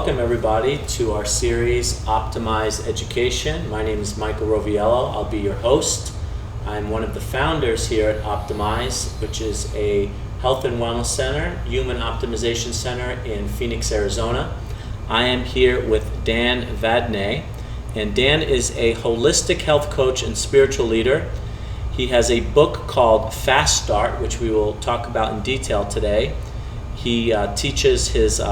welcome everybody to our series Optimyze Education. My name is Michael Roviello. I'll be your host. I'm one of the founders here at Optimyze, which is a health and wellness center, human optimization center in Phoenix, Arizona. I am here with Dan Vadnais, and Dan is a holistic health coach and spiritual leader. He has a book called Fast Start, which we will talk about in detail today. He teaches his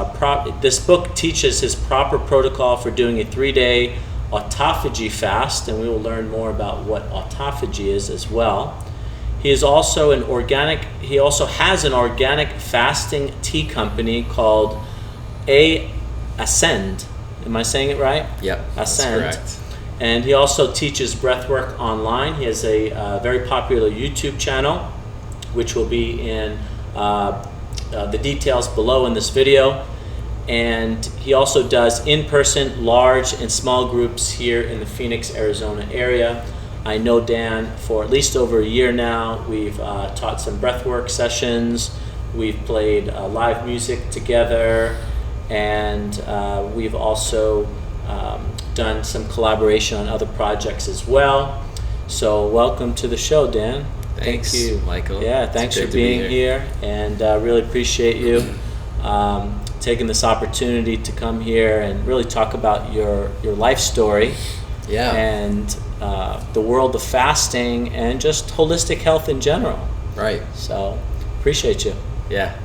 this book teaches his proper protocol for doing a 3-day autophagy fast, and we will learn more about what autophagy is as well. He is also He also has an organic fasting tea company called Asczend. Am I saying it right? Yep, that's correct. And he also teaches breathwork online. He has a very popular YouTube channel, which will be in the details below in this video. And he also does in-person large and small groups here in the Phoenix, Arizona area. I know Dan for at least over a year now. We've taught some breathwork sessions. We've played live music together, and we've also done some collaboration on other projects as well. So welcome to the show, Dan. Thanks, Thank you, Michael. Yeah, thanks for being here, and really appreciate you taking this opportunity to come here and really talk about your life story. Yeah. And the world of fasting and just holistic health in general. Right. So appreciate you. Yeah.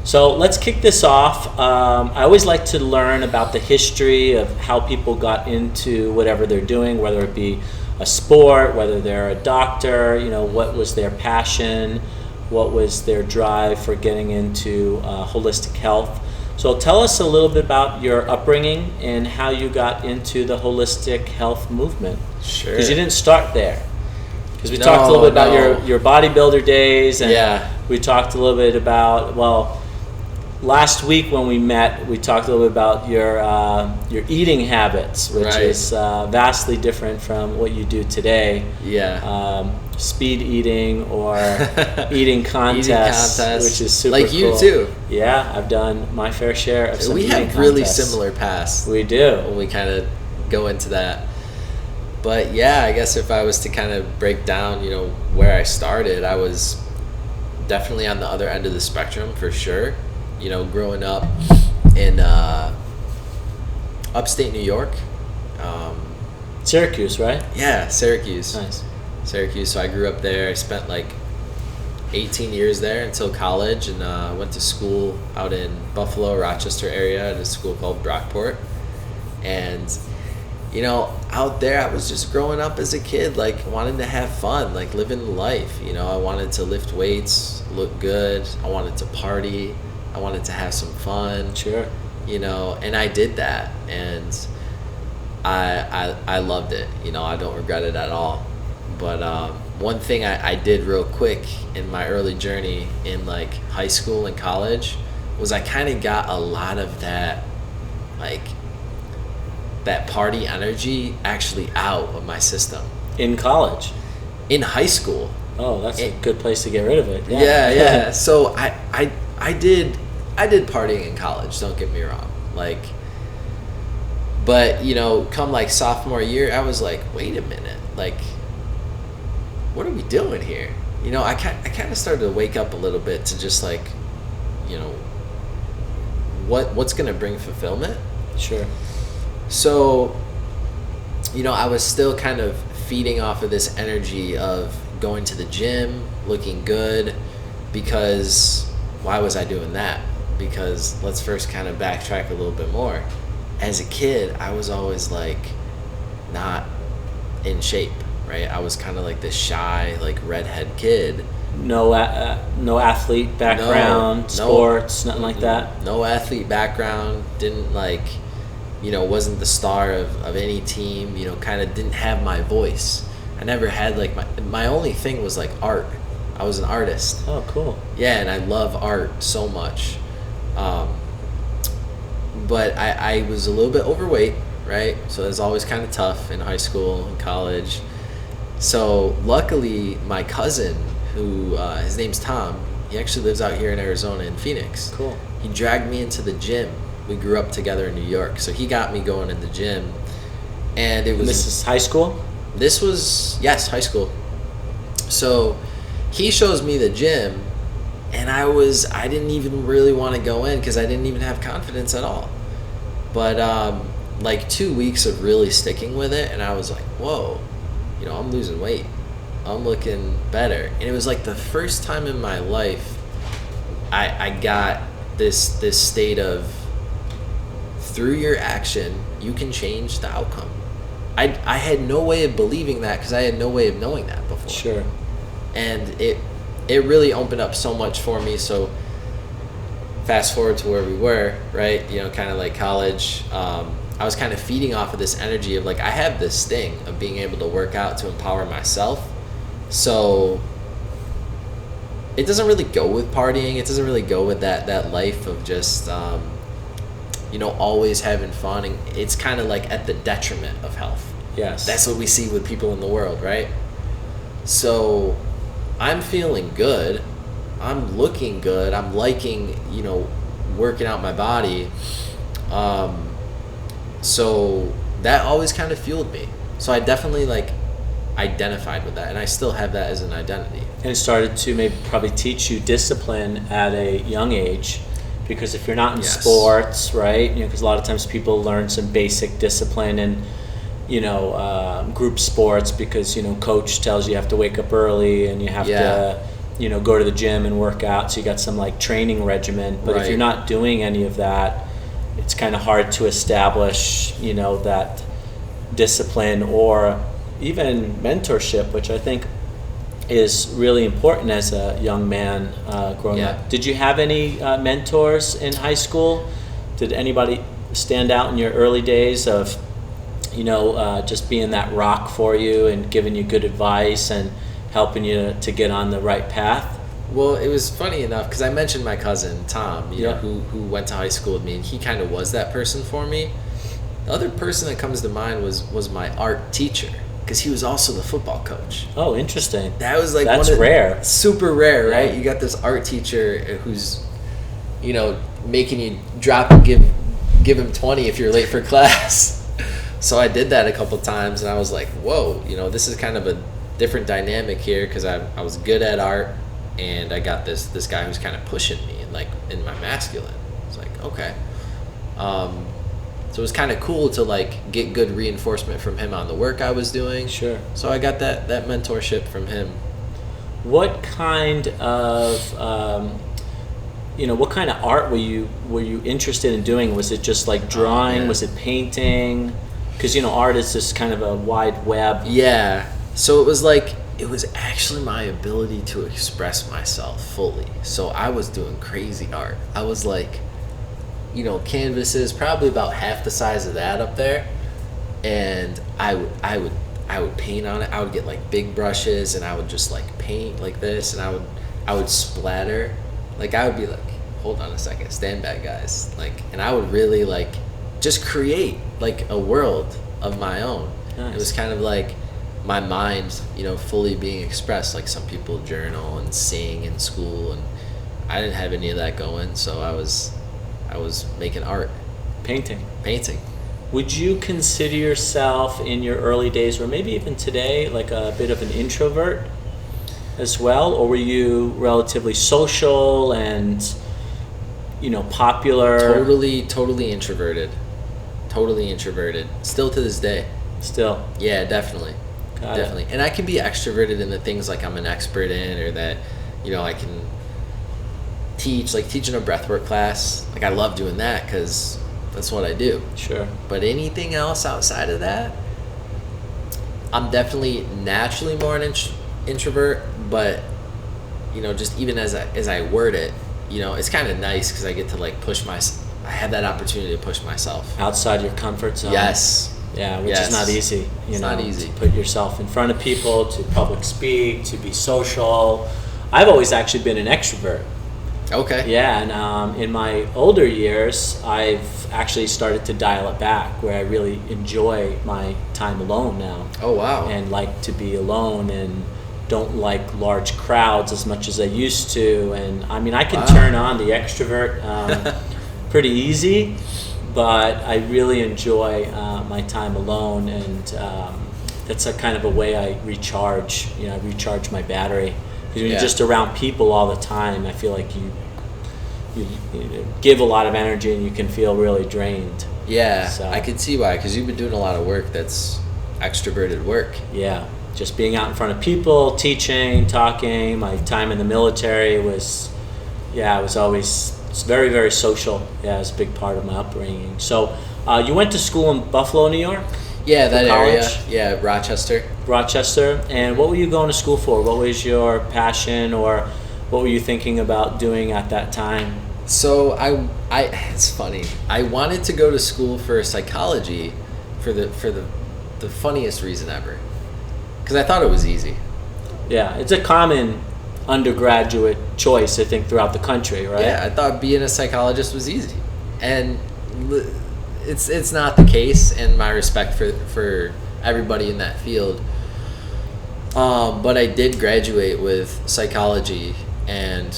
So let's kick this off. I always like to learn about the history of how people got into whatever they're doing, whether it be a sport, whether they're a doctor, what was their passion, what was their drive for getting into holistic health. So tell us a little bit about your upbringing and how you got into the holistic health movement. Sure. Because you didn't start there. Because we talked a little bit about your bodybuilder days, and we talked a little bit about, last week when we met, we talked a little bit about your eating habits, which is vastly different from what you do today. Yeah. Speed eating or eating contests, which is super like you cool. too. Yeah, I've done my fair share of some eating contests. We have really similar paths. We do. When we kind of go into that. But yeah, I guess if I was to kind of break down, where I started, I was definitely on the other end of the spectrum for sure. Growing up in upstate New York. Syracuse, right? Yeah, Syracuse. Nice. Syracuse. So I grew up there. I spent like 18 years there until college, and went to school out in Buffalo, Rochester area at a school called Brockport. And, out there I was just growing up as a kid, like wanting to have fun, like living life. I wanted to lift weights, look good. I wanted to party. I wanted to have some fun. Sure. And I did that, and I loved it. I don't regret it at all. But one thing I did real quick in my early journey in like high school and college was I kind of got a lot of that, like that party energy actually out of my system. In college? In high school. Oh, that's a good place to get rid of it. Yeah. So I did partying in college, don't get me wrong. But come like sophomore year, I was like, wait a minute, like, what are we doing here? I kind of started to wake up a little bit to just like, what's going to bring fulfillment? Sure. So, I was still kind of feeding off of this energy of going to the gym, looking good, because why was I doing that? Because let's first kind of backtrack a little bit more. As a kid, I was always like not in shape, right? I was kind of like this shy, like redhead kid. No athlete background, sports, nothing like that? No athlete background, didn't wasn't the star of any team, kind of didn't have my voice. I never had like my only thing was like art. I was an artist. Oh, cool. Yeah, and I love art so much. But I was a little bit overweight, right? So it was always kind of tough in high school and college. So luckily, my cousin, who his name's Tom, he actually lives out here in Arizona in Phoenix. Cool. He dragged me into the gym we grew up together in New York. So he got me going in the gym, and it was. And this is high school? This was, yes, high school. So he shows me the gym, and I didn't even really want to go in because I didn't even have confidence at all. But like 2 weeks of really sticking with it, and I was like, whoa, I'm losing weight. I'm looking better. And it was like the first time in my life I got this state of, through your action, you can change the outcome. I had no way of believing that because I had no way of knowing that before. Sure. And it really opened up so much for me. So fast forward to where we were, right? Kind of like college. I was kind of feeding off of this energy of like, I have this thing of being able to work out to empower myself. So it doesn't really go with partying. It doesn't really go with that life of just, always having fun. And it's kind of like at the detriment of health. Yes. That's what we see with people in the world, right? So I'm feeling good. I'm looking good. I'm liking, working out my body. So that always kind of fueled me. So I definitely identified with that, and I still have that as an identity. And it started to probably teach you discipline at a young age, because if you're not in sports, right? Because a lot of times people learn some basic discipline in, group sports because, coach tells you have to wake up early and you have to, go to the gym and work out. So you got some training regimen. But if you're not doing any of that, it's kind of hard to establish, that discipline or even mentorship, which I think is really important as a young man growing up. Did you have any mentors in high school? Did anybody stand out in your early days of, just being that rock for you and giving you good advice and helping you to get on the right path? Well, it was funny enough because I mentioned my cousin Tom, who went to high school with me, and he kind of was that person for me. The other person that comes to mind was my art teacher, because he was also the football coach. Oh, interesting. That was that's rare. Super rare, right? You got this art teacher who's, making you drop and give him 20 if you're late for class. So I did that a couple times, and I was like, whoa, this is kind of a different dynamic here, because I was good at art. And I got this guy who's kind of pushing me in my masculine. It's like, okay. So it was kind of cool to get good reinforcement from him on the work I was doing. Sure. So I got that mentorship from him. What kind of what kind of art were you interested in doing? Was it just drawing? Was it painting? Because art is just kind of a wide web. Yeah. So it was actually my ability to express myself fully. So I was doing crazy art. I was canvases probably about half the size of that up there, and I would paint on it. I would get big brushes, and I would just paint like this, and I would splatter. I would be hold on a second, stand back, guys. And I would really just create a world of my own. Nice. It was kind of my mind, fully being expressed. Some people journal and sing in school, and I didn't have any of that going. So I was making art, painting. Would you consider yourself in your early days, or maybe even today, a bit of an introvert as well, or were you relatively social and popular? Totally introverted. Still to this day. Still. Yeah, definitely. Definitely. And I can be extroverted in the things I'm an expert in, or that, I can teach, teaching a breathwork class. I love doing that because that's what I do. Sure. But anything else outside of that, I'm definitely naturally more an introvert, but, just even as I word it, it's kind of nice because I get to I have that opportunity to push myself. Outside your comfort zone. Yes. Yeah, which is not easy. It's not easy. To put yourself in front of people, to public speak, to be social. I've always actually been an extrovert. Okay. Yeah, and in my older years, I've actually started to dial it back, where I really enjoy my time alone now. Oh, wow. And like to be alone, and don't like large crowds as much as I used to. And I mean, I can turn on the extrovert. pretty easy, but I really enjoy my time alone, and that's a kind of a way I recharge. I recharge my battery, because when you're just around people all the time, I feel like you give a lot of energy and you can feel really drained. Yeah, So, I can see why, because you've been doing a lot of work that's extroverted work. yeah, just being out in front of people, teaching, talking. My time in the military was, it's very, very social. Yeah, it's a big part of my upbringing. So you went to school in Buffalo, New York? Yeah, that area. college? Yeah, Rochester. Rochester. And what were you going to school for? What was your passion, or what were you thinking about doing at that time? So I it's funny. I wanted to go to school for psychology for the funniest reason ever. Because I thought it was easy. Yeah, it's a common undergraduate choice, I think, throughout the country, right? Yeah, I thought being a psychologist was easy. And it's not the case, and my respect for everybody in that field. But I did graduate with psychology, and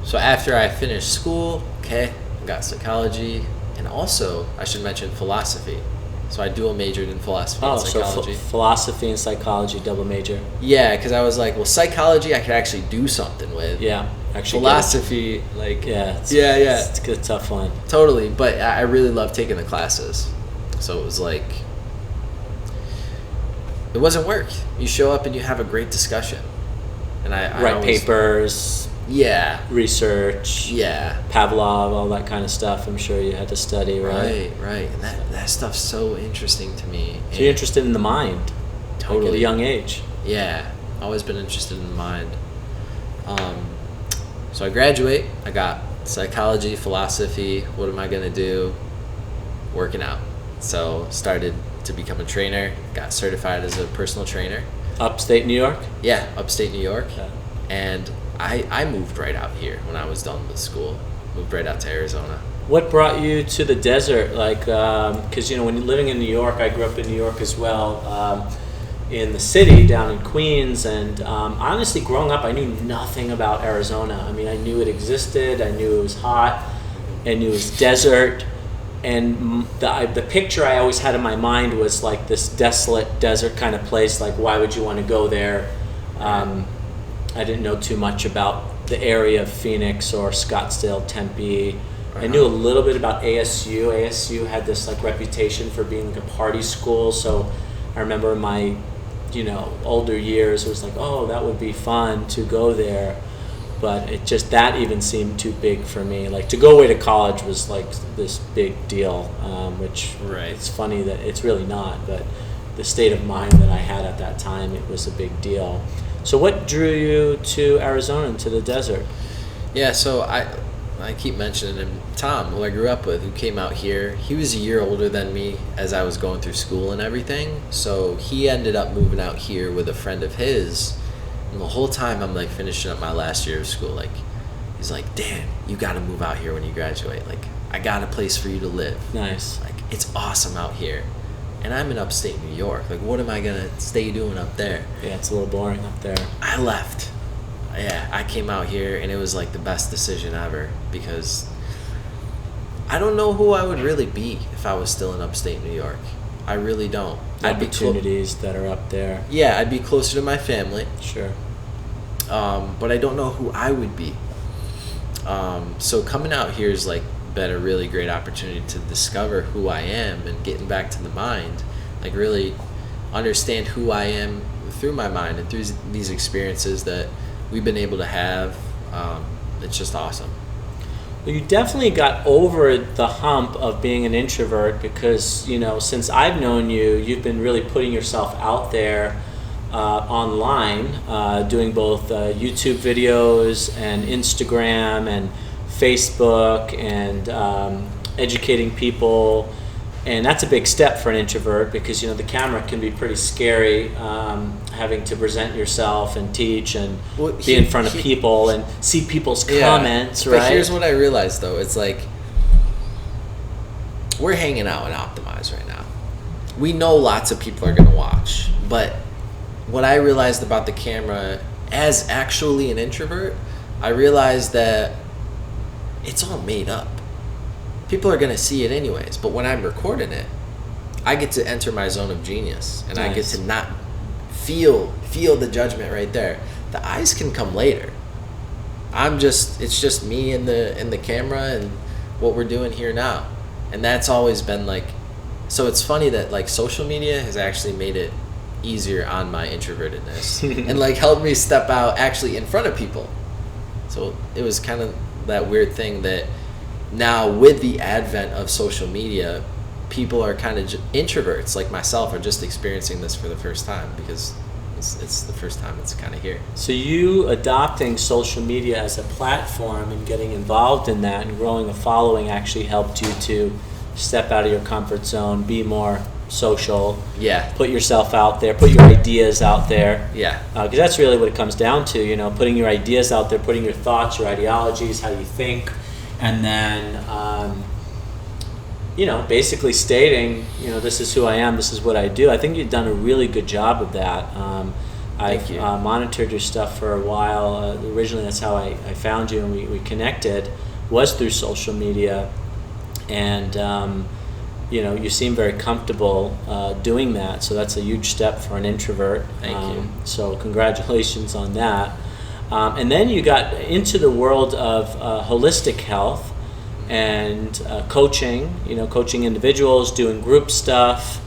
so after I finished school, I got psychology, and also I should mention philosophy. So I dual majored in philosophy and psychology. So philosophy and psychology, double major. Yeah, because I was like, well, psychology I could actually do something with. Yeah, actually. Philosophy, It's a tough one. Totally, but I really love taking the classes. So it was like, it wasn't work. You show up and you have a great discussion. And I write always, papers, Yeah, research, yeah. Pavlov, all that kind of stuff. I'm sure you had to study, right? Right. And that stuff's so interesting to me. So you're interested in the mind, Totally. like at a young age. Yeah, always been interested in the mind. So I graduate. I got psychology, philosophy. What am I gonna do? Working out. So started to become a trainer. Got certified as a personal trainer. Upstate New York? Yeah, upstate New York. Okay. And I moved right out here when I was done with school. Moved right out to Arizona. What brought you to the desert? Like, because when you're living in New York, I grew up in New York as well, in the city down in Queens, and honestly, growing up, I knew nothing about Arizona. I mean, I knew it existed, I knew it was hot, I knew it was desert, and the picture I always had in my mind was like this desolate desert kind of place. Like, why would you want to go there? I didn't know too much about the area of Phoenix or Scottsdale, Tempe. I knew a little bit about ASU. ASU had this like reputation for being like a party school, so I remember in my older years it was like, oh, that would be fun to go there, but it just, that even seemed too big for me. Like, to go away to college was like this big deal, which it's funny that it's really not, but the state of mind that I had at that time, it was a big deal. So what drew you to Arizona and to the desert? Yeah, so I keep mentioning him. Tom, who I grew up with, who came out here, he was a year older than me as I was going through school and everything. So he ended up moving out here with a friend of his. And the whole time I'm like finishing up my last year of school, like, he's like, Dan, you got to move out here when you graduate. Like, I got a place for you to live. Nice. Like, it's awesome out here. And I'm in upstate New York. Like, what am I going to stay doing up there? Yeah, it's a little boring up there. I left. Yeah, I came out here, and it was like the best decision ever, because I don't know who I would really be if I was still in upstate New York. I really don't. Opportunities that are up there. Yeah, I'd be closer to my family. Sure. But I don't know who I would be. So coming out here has like been a really great opportunity to discover who I am and getting back to the mind. Like, really understand who I am through my mind and through these experiences that we've been able to have. It's just awesome. Well, you definitely got over the hump of being an introvert, because since I've known you, you've been really putting yourself out there online, doing both YouTube videos and Instagram and Facebook, and educating people. And that's a big step for an introvert, because the camera can be pretty scary, having to present yourself and teach and be in front of people and see people's comments, right? But here's what I realized, though. It's like, we're hanging out in Optimyze right now. We know lots of people are going to watch, but what I realized about the camera as actually an introvert, I realized that it's all made up. people are going to see it anyways. But when I'm recording it, I get to enter my zone of genius, and I get to not feel the judgment right there. The eyes can come later. It's just me and the camera and what we're doing here now. And that's always been like, so it's funny that like social media has actually made it easier on my introvertedness and like helped me step out actually in front of people. So it was kind of that weird thing that now with the advent of social media, people are kind of introverts like myself are just experiencing this for the first time, because it's the first time it's kind of here. So you adopting social media as a platform and getting involved in that and growing a following actually helped you to step out of your comfort zone, be more social, put yourself out there, put your ideas out there. Because that's really what it comes down to, you know, putting your ideas out there, putting your thoughts, your ideologies, how you think, and then you know, basically stating, you know, this is who I am, this is what I do. I think you've done a really good job of that. I've monitored your stuff for a while. Originally, that's how I found you, and we connected, was through social media. And, you know, you seem very comfortable doing that. So that's a huge step for an introvert. Thank you. So congratulations on that. And then you got into the world of holistic health and coaching, you know, coaching individuals, doing group stuff,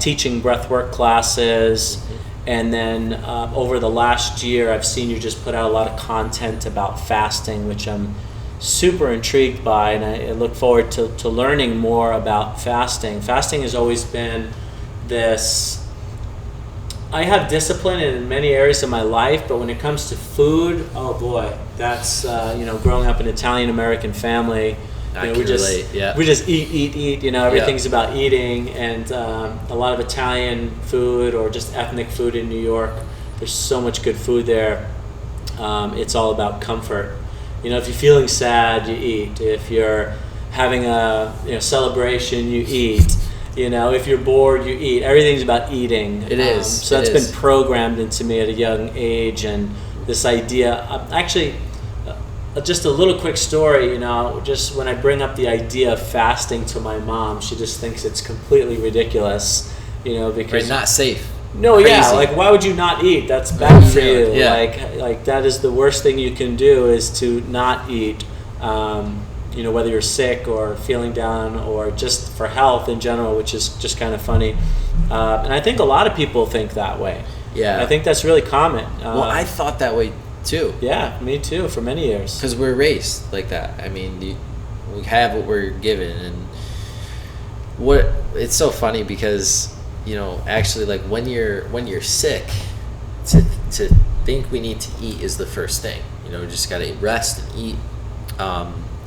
teaching breathwork classes. And then over the last year, I've seen you just put out a lot of content about fasting, which I'm super intrigued by, and I look forward to learning more about fasting. Fasting has always been this, I have discipline in many areas of my life, but when it comes to food, oh boy, that's, you know, growing up in an Italian-American family, you know, we just eat, you know, everything's about eating, and a lot of Italian food or just ethnic food in New York, there's so much good food there. It's all about comfort. You know, if you're feeling sad, you eat. If you're having a celebration, you eat. You know, if you're bored, you eat. Everything's about eating. It is. So that's been programmed into me at a young age, and this idea, actually, just a little quick story, you know, just when I bring up the idea of fasting to my mom, she just thinks it's completely ridiculous, you know, because... Not safe. No, Crazy. Yeah, like why would you not eat? That's bad for you. Like that is the worst thing you can do, is to not eat. You know, whether you're sick or feeling down or just for health in general, which is just kind of funny. And I think a lot of people think that way. Yeah. I think that's really common. Well, I thought that way too. Yeah, me too, for many years. Because we're raised like that. I mean, we have what we're given, and it's so funny because, you know, actually, like when you're sick, to think we need to eat is the first thing. You know, we just gotta rest and eat.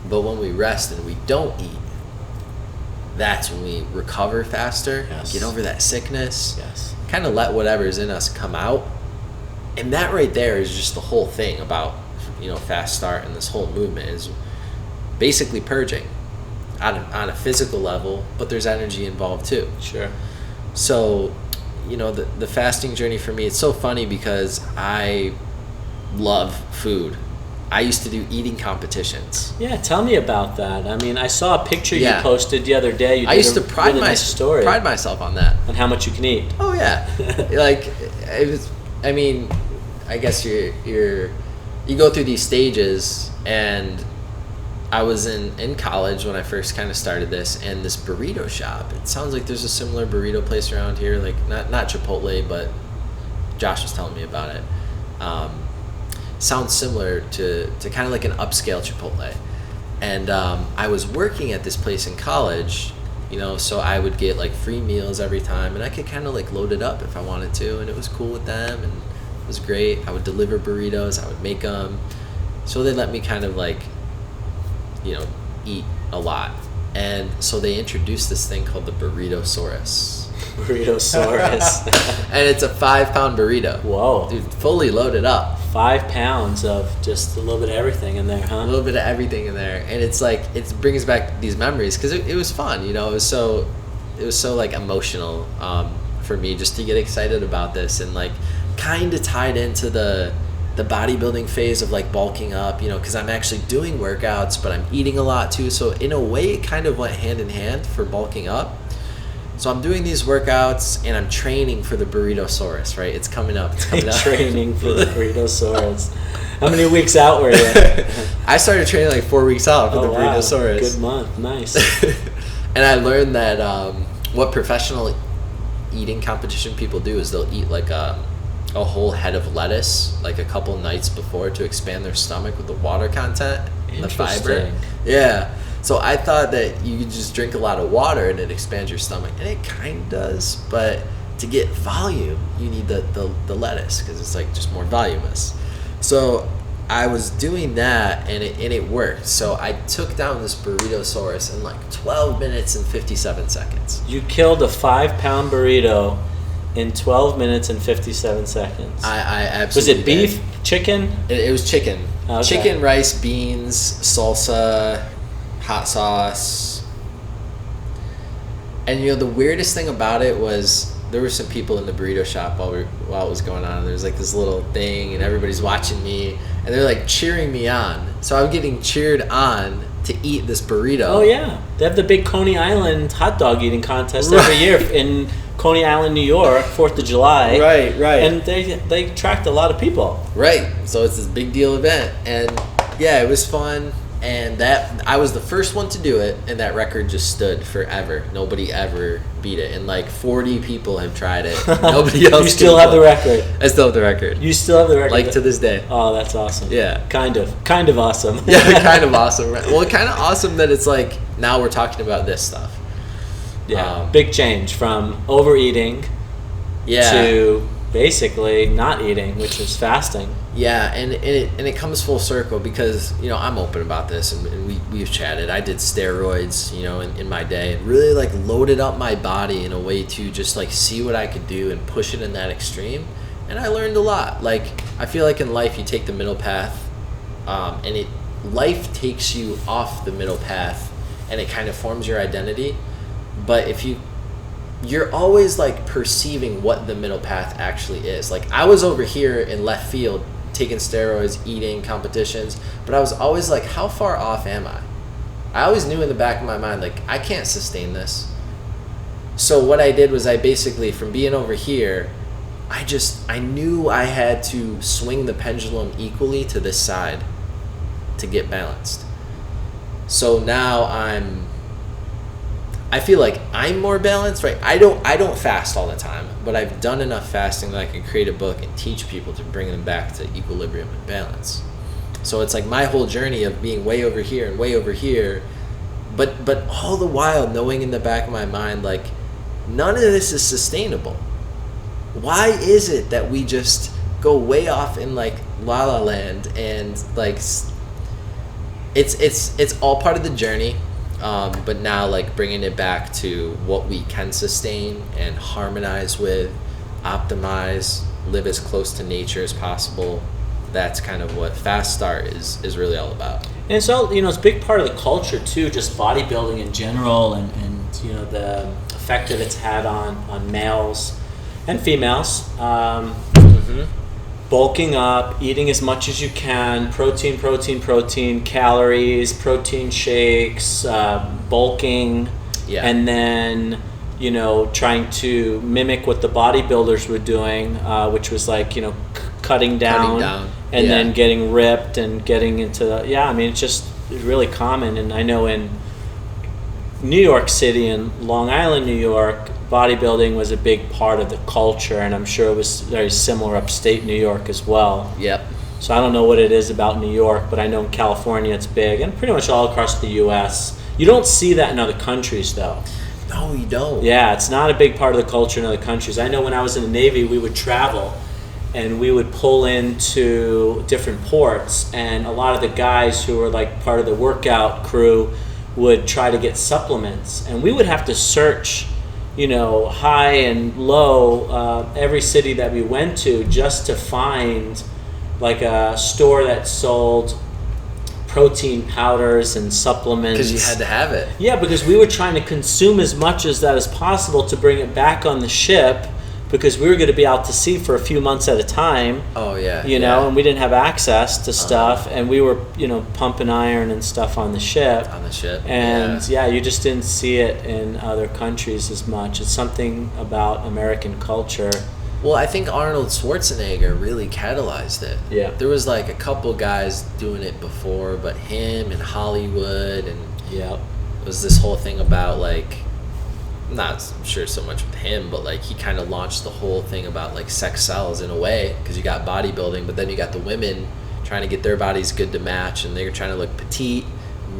But when we rest and we don't eat, that's when we recover faster, get over that sickness, kind of let whatever's in us come out. And that right there is just the whole thing about, you know, Fast Start and this whole movement is basically purging on a physical level, but there's energy involved too. Sure. So, you know, the fasting journey for me, it's so funny because I love food. I used to do eating competitions. Yeah, tell me about that. I mean, I saw a picture you posted the other day. I used to pride myself on that. On how much you can eat. Oh yeah, like it was. I mean, I guess you go through these stages, and I was in college when I first kind of started this, and this burrito shop. It sounds like there's a similar burrito place around here, like not Chipotle, but Josh was telling me about it. Sounds similar to kind of like an upscale Chipotle. And I was working at this place in college, you know, so I would get like free meals every time, and I could kind of like load it up if I wanted to, and it was cool with them, and it was great. I would deliver burritos, I would make them, so they let me kind of like, you know, eat a lot. And so they introduced this thing called the Burritosaurus. And it's a 5-pound burrito. Whoa. Dude, fully loaded up. 5 pounds of just a little bit of everything in there, huh? A little bit of everything in there. And it's like, it brings back these memories because it was fun, you know. It was so like emotional for me just to get excited about this, and like kind of tied into the the bodybuilding phase of like bulking up, you know, because I'm actually doing workouts, but I'm eating a lot too. So in a way, it kind of went hand in hand for bulking up. So I'm doing these workouts and I'm training for the Burritosaurus, right? It's coming up. Training for the Burritosaurus. How many weeks out were you? I started training like 4 weeks out for the Burritosaurus. Good month. Nice. And I learned that what professional eating competition people do is they'll eat like a whole head of lettuce like a couple nights before to expand their stomach with the water content and the fiber. Yeah. So I thought that you could just drink a lot of water and it expands your stomach, and it kind of does, but to get volume, you need the lettuce because it's like just more voluminous. So I was doing that and it worked. So I took down this Burritosaurus in like 12 minutes and 57 seconds. You killed a 5-pound burrito in 12 minutes and 57 seconds. I absolutely Was it beef? did. Chicken? It was chicken. Okay. Chicken, rice, beans, salsa, hot sauce. And you know, the weirdest thing about it was there were some people in the burrito shop while it was going on. There was like this little thing and everybody's watching me and they're like cheering me on. So I'm getting cheered on to eat this burrito. Oh yeah. They have the big Coney Island hot dog eating contest every year in Coney Island, New York, 4th of July. Right. And they attract a lot of people. Right. So it's this big deal event. And yeah, it was fun. And that I was the first one to do it, and that record just stood forever. Nobody ever beat it, and like 40 people have tried it. Nobody else. You still have the record. I still have the record. You still have the record, like to this day. Oh, that's awesome. Yeah, kind of awesome. Yeah, kind of awesome. Well, kind of awesome that it's like now we're talking about this stuff. Yeah, big change from overeating to basically not eating, which is fasting. Yeah, and it comes full circle because, you know, I'm open about this and we've chatted. I did steroids, you know, in my day and really like loaded up my body in a way to just like see what I could do and push it in that extreme. And I learned a lot. Like, I feel like in life you take the middle path and life takes you off the middle path and it kind of forms your identity. But if you're always like perceiving what the middle path actually is. Like, I was over here in left field taking steroids, eating, competitions, but I was always like, how far off am I? I always knew in the back of my mind, like, I can't sustain this. So what I did was I basically, from being over here, I knew I had to swing the pendulum equally to this side to get balanced. So now I feel like I'm more balanced, right? I don't fast all the time, but I've done enough fasting that I can create a book and teach people to bring them back to equilibrium and balance. So it's like my whole journey of being way over here and way over here, but all the while knowing in the back of my mind, like, none of this is sustainable. Why is it that we just go way off in like La La Land and like it's all part of the journey? But now, like, bringing it back to what we can sustain and harmonize with, optimize, live as close to nature as possible. That's kind of what Fast Start is really all about. And so, you know, it's a big part of the culture too, just bodybuilding in general, and you know, the effect that it's had on males and females. Bulking up, eating as much as you can, protein, calories, protein shakes, bulking, and then, you know, trying to mimic what the bodybuilders were doing, which was like, you know, cutting down and then getting ripped and getting into I mean, it's really common. And I know in New York City and Long Island, New York, bodybuilding was a big part of the culture, and I'm sure it was very similar upstate New York as well. Yep. So I don't know what it is about New York, but I know in California it's big, and pretty much all across the U.S. You don't see that in other countries, though. No, you don't. Yeah, it's not a big part of the culture in other countries. I know when I was in the Navy, we would travel, and we would pull into different ports, and a lot of the guys who were like part of the workout crew would try to get supplements, and we would have to search, you know, high and low, every city that we went to just to find like a store that sold protein powders and supplements. Because you had to have it. Yeah, because we were trying to consume as much as that as possible to bring it back on the ship because we were going to be out to sea for a few months at a time. Oh yeah. You know, and we didn't have access to stuff, and we were, you know, pumping iron and stuff on the ship. And you just didn't see it in other countries as much. It's something about American culture. Well, I think Arnold Schwarzenegger really catalyzed it. Yeah. There was like a couple guys doing it before, but him and Hollywood, and it was this whole thing about like, not sure so much with him, but like he kind of launched the whole thing about like sex sells in a way, because you got bodybuilding, but then you got the women trying to get their bodies good to match, and they're trying to look petite,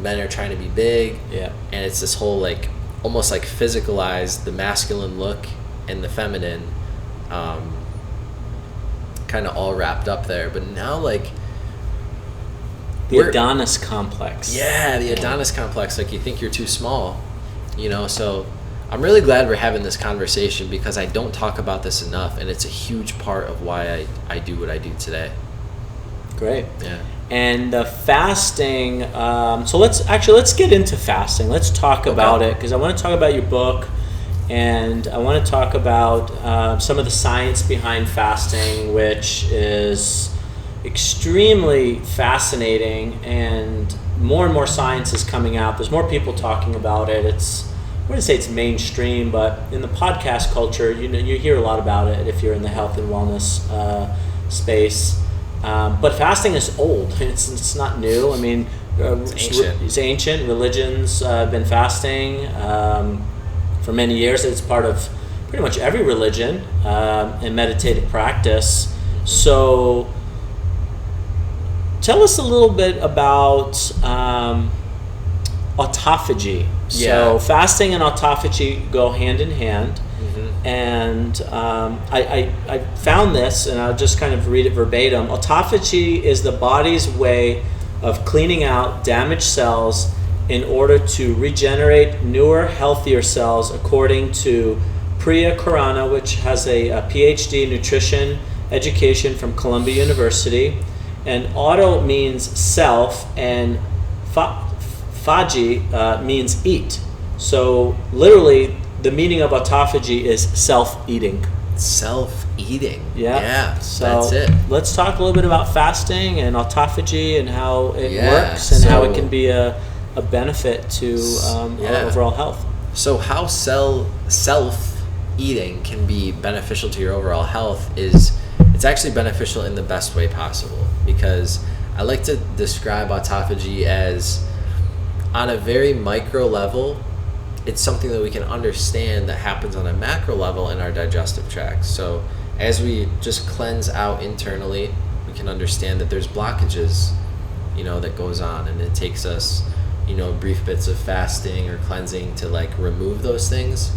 men are trying to be big, and it's this whole like almost like physicalized the masculine look and the feminine, kind of all wrapped up there. But now like the Adonis complex. Yeah, the Adonis complex. Like you think you're too small, you know. So I'm really glad we're having this conversation, because I don't talk about this enough, and it's a huge part of why I do what I do today. Great. Yeah. And the fasting, so let's get into fasting. Let's talk about it, because I want to talk about your book, and I want to talk about some of the science behind fasting, which is extremely fascinating, and more science is coming out. There's more people talking about it. I wouldn't say it's mainstream, but in the podcast culture, you hear a lot about it if you're in the health and wellness space. But fasting is old. It's not new. I mean, it's ancient. Religions have been fasting for many years. It's part of pretty much every religion and meditative practice. So tell us a little bit about autophagy. So fasting and autophagy go hand in hand. And I found this, and I'll just kind of read it verbatim. Autophagy is the body's way of cleaning out damaged cells in order to regenerate newer, healthier cells, according to Priya Khurana, which has a PhD in nutrition education from Columbia University. And auto means self, and phagy means eat. So literally, the meaning of autophagy is self-eating. Self-eating. Yeah. So that's it. Let's talk a little bit about fasting and autophagy and how it works, and how it can be a benefit to our overall health. So how self-eating can be beneficial to your overall health is, it's actually beneficial in the best way possible, because I like to describe autophagy as, on a very micro level, it's something that we can understand that happens on a macro level in our digestive tract. So as we just cleanse out internally, we can understand that there's blockages, that goes on, and it takes us, brief bits of fasting or cleansing to like remove those things.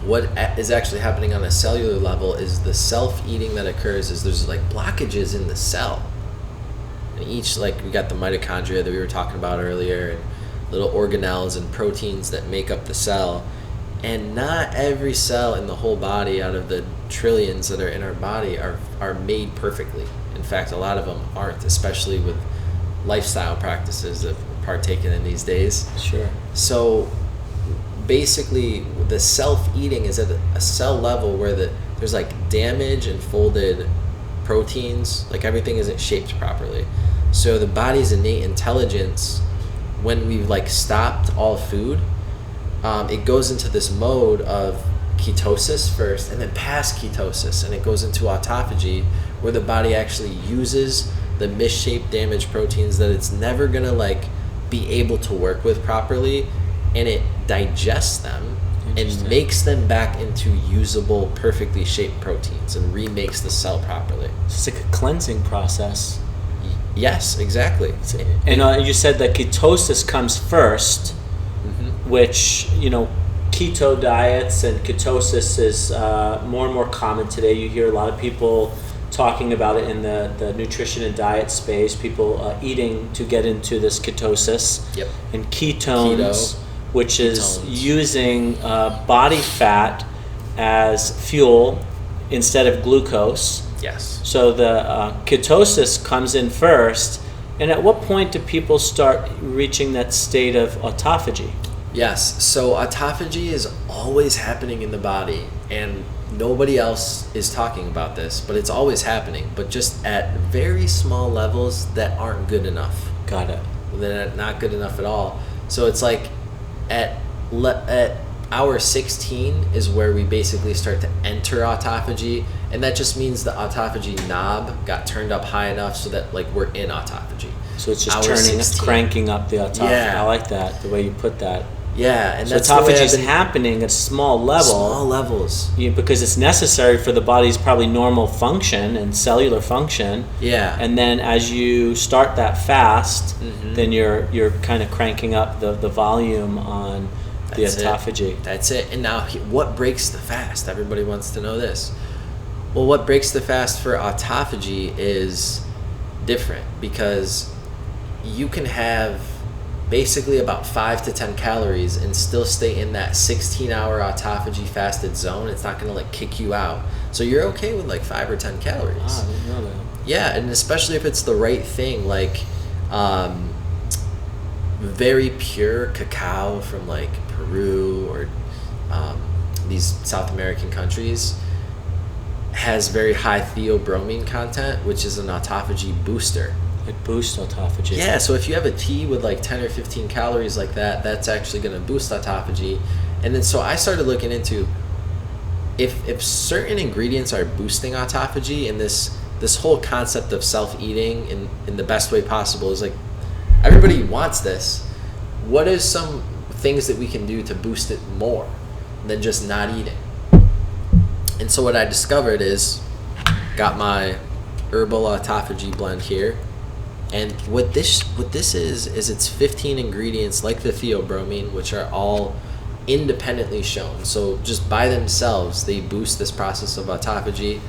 What is actually happening on a cellular level is the self-eating that occurs is there's like blockages in the cell. And each, like, we got the mitochondria that we were talking about earlier, and little organelles and proteins that make up the cell. And not every cell in the whole body, out of the trillions that are in our body, are made perfectly. In fact, a lot of them aren't, especially with lifestyle practices that we're partaking in these days. Sure. So basically, the self-eating is at a cell level where there's like damage and folded proteins, like everything isn't shaped properly. So the body's innate intelligence, when we've like stopped all food, it goes into this mode of ketosis first, and then past ketosis, and it goes into autophagy, where the body actually uses the misshaped, damaged proteins that it's never gonna like be able to work with properly, and it digests them and makes them back into usable, perfectly shaped proteins, and remakes the cell properly. It's like a cleansing process. Yes, exactly. And you said that ketosis comes first, which, keto diets and ketosis is more and more common today. You hear a lot of people talking about it in the nutrition and diet space, people eating to get into this ketosis. Yep. And ketones, which is using body fat as fuel instead of glucose. Yes. So the ketosis comes in first. And at what point do people start reaching that state of autophagy? Yes. So autophagy is always happening in the body, and nobody else is talking about this, but it's always happening, but just at very small levels that aren't good enough. Got it. They're not good enough at all. So it's like at hour 16 is where we basically start to enter autophagy, and that just means the autophagy knob got turned up high enough so that like we're in autophagy. So it's just cranking up the autophagy. Yeah. I like that, the way you put that. Yeah, and So that's autophagy is happening at a small level. Small levels. Because it's necessary for the body's probably normal function and cellular function. Yeah. And then as you start that fast, Mm-hmm. then you're kind of cranking up the volume on the autophagy. That's it. And now, what breaks the fast? Everybody wants to know this. Well, what breaks the fast for autophagy is different, because you can have basically about 5 to 10 calories and still stay in that 16-hour autophagy fasted zone. It's not going to like kick you out. So you're okay with like 5 or 10 calories. Ah, I didn't know that. Yeah, and especially if it's the right thing, like very pure cacao from like Peru or these South American countries has very high theobromine content, which is an autophagy booster. It boosts autophagy. Yeah, so if you have a tea with like 10 or 15 calories like that, that's actually going to boost autophagy. And then so I started looking into if certain ingredients are boosting autophagy, and this whole concept of self-eating in the best way possible is like everybody wants this. What is some things that we can do to boost it more than just not eating? And so what I discovered is, got my herbal autophagy blend here. And what this is it's 15 ingredients like the theobromine, which are all independently shown. So just by themselves, they boost this process of autophagy.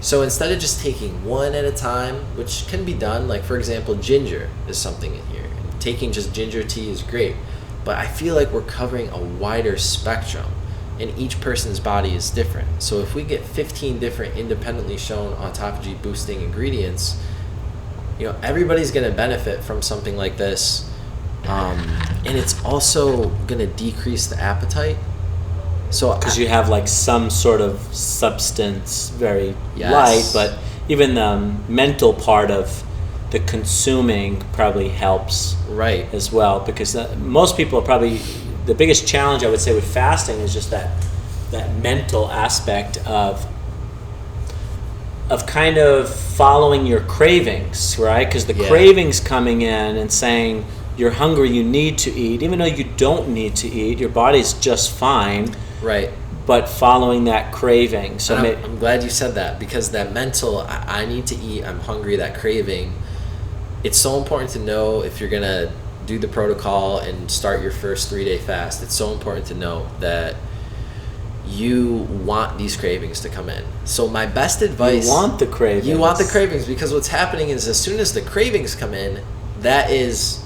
So instead of just taking one at a time, which can be done, like for example, ginger is something in here. And taking just ginger tea is great, but I feel like we're covering a wider spectrum, and each person's body is different. So if we get 15 different independently shown autophagy boosting ingredients, everybody's going to benefit from something like this. And it's also going to decrease the appetite. So because you have like some sort of substance, very Yes. light, but even the mental part of the consuming probably helps right. as well. Because most people are probably, the biggest challenge I would say with fasting is just that mental aspect of kind of following your cravings, right? Because the cravings coming in and saying you're hungry, you need to eat, even though you don't need to eat, your body's just fine. Right. But following that craving. So I'm glad you said that, because that mental, I need to eat, I'm hungry, that craving, it's so important to know if you're going to do the protocol and start your first 3-day fast. It's so important to know that you want these cravings to come in. So my best advice... You want the cravings. You want the cravings, because what's happening is as soon as the cravings come in, that is...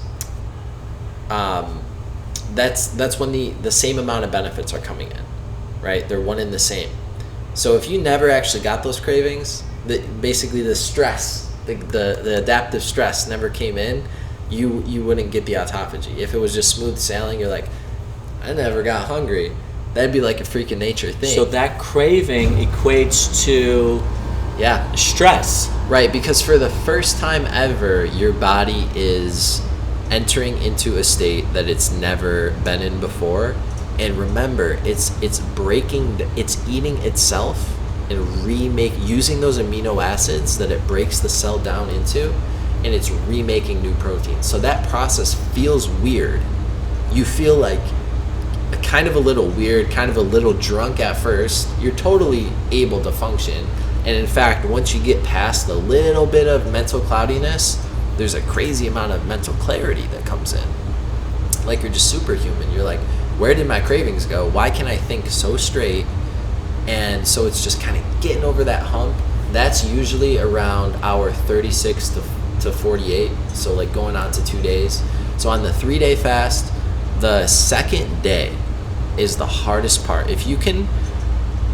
that's when the same amount of benefits are coming in, right? They're one and the same. So if you never actually got those cravings, basically the stress, the adaptive stress never came in, you wouldn't get the autophagy. If it was just smooth sailing, you're like, I never got hungry. That'd be like a freaking nature thing. So that craving equates to stress. Right, because for the first time ever, your body is entering into a state that it's never been in before. And remember, it's eating itself and using those amino acids that it breaks the cell down into, and it's remaking new proteins. So that process feels weird. You feel like kind of a little weird, kind of a little drunk at first. You're totally able to function. And in fact, once you get past the little bit of mental cloudiness, there's a crazy amount of mental clarity that comes in. Like you're just superhuman. You're like, where did my cravings go? Why can I think so straight? And so it's just kind of getting over that hump. That's usually around hour 36 to 48. So like going on to 2 days. So on the 3-day fast, the second day is the hardest part. If you can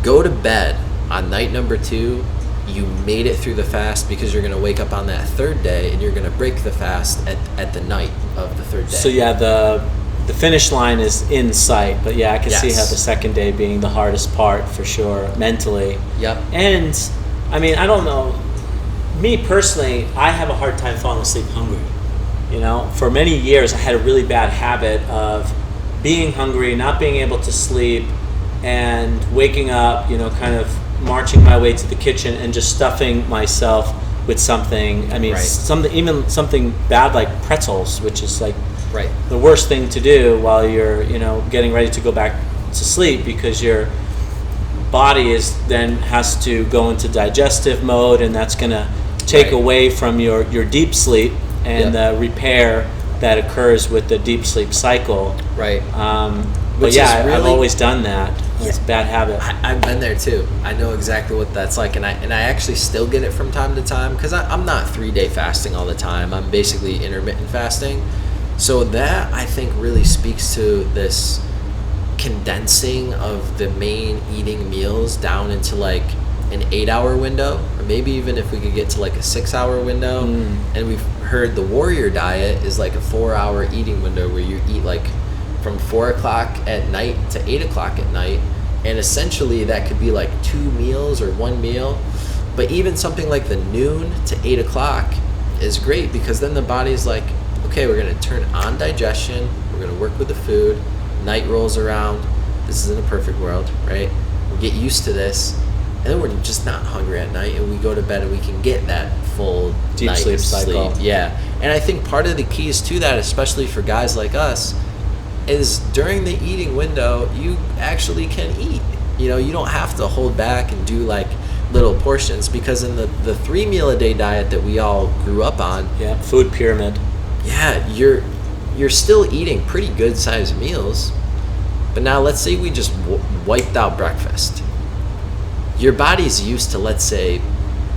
go to bed on night number 2, you made it through the fast, because you're going to wake up on that 3rd day and you're going to break the fast at the night of the 3rd day. So the finish line is in sight. But yeah, I can see how Yes. the second day being the hardest part for sure, mentally. Yep. And I mean, I don't know. Me personally, I have a hard time falling asleep hungry. You know, for many years, I had a really bad habit of being hungry, not being able to sleep, and waking up, you know, kind of marching my way to the kitchen and just stuffing myself with something. I mean, Right. something bad like pretzels, which is like Right. the worst thing to do while you're, you know, getting ready to go back to sleep, because your body then has to go into digestive mode, and that's going to take Right. away from your deep sleep and Yep. the repair that occurs with the deep sleep cycle. Right. But Which yeah, is I've really- always done that. It's a bad habit. I've been there too. I know exactly what that's like, and I actually still get it from time to time, because I'm not 3-day fasting all the time. I'm basically intermittent fasting. So that, I think, really speaks to this condensing of the main eating meals down into like an 8-hour window, or maybe even if we could get to like a 6-hour window. And we've heard the warrior diet is like a 4-hour eating window, where you eat like from 4 o'clock at night to 8 o'clock at night, and essentially that could be like 2 meals or 1 meal. But even something like the noon to 8 o'clock is great, because then the body's like, okay, we're going to turn on digestion, we're going to work with the food, night rolls around, this isn't a perfect world, right? We'll get used to this, and then we're just not hungry at night, and we go to bed and we can get that full Deep night sleep of cycle. Yeah. And I think part of the keys to that, especially for guys like us, is during the eating window, you actually can eat. You know, you don't have to hold back and do like little portions, because in the 3 meal a day diet that we all grew up on, Yeah, food pyramid. yeah, you're still eating pretty good sized meals. But now let's say we just wiped out breakfast. Your body's used to, let's say,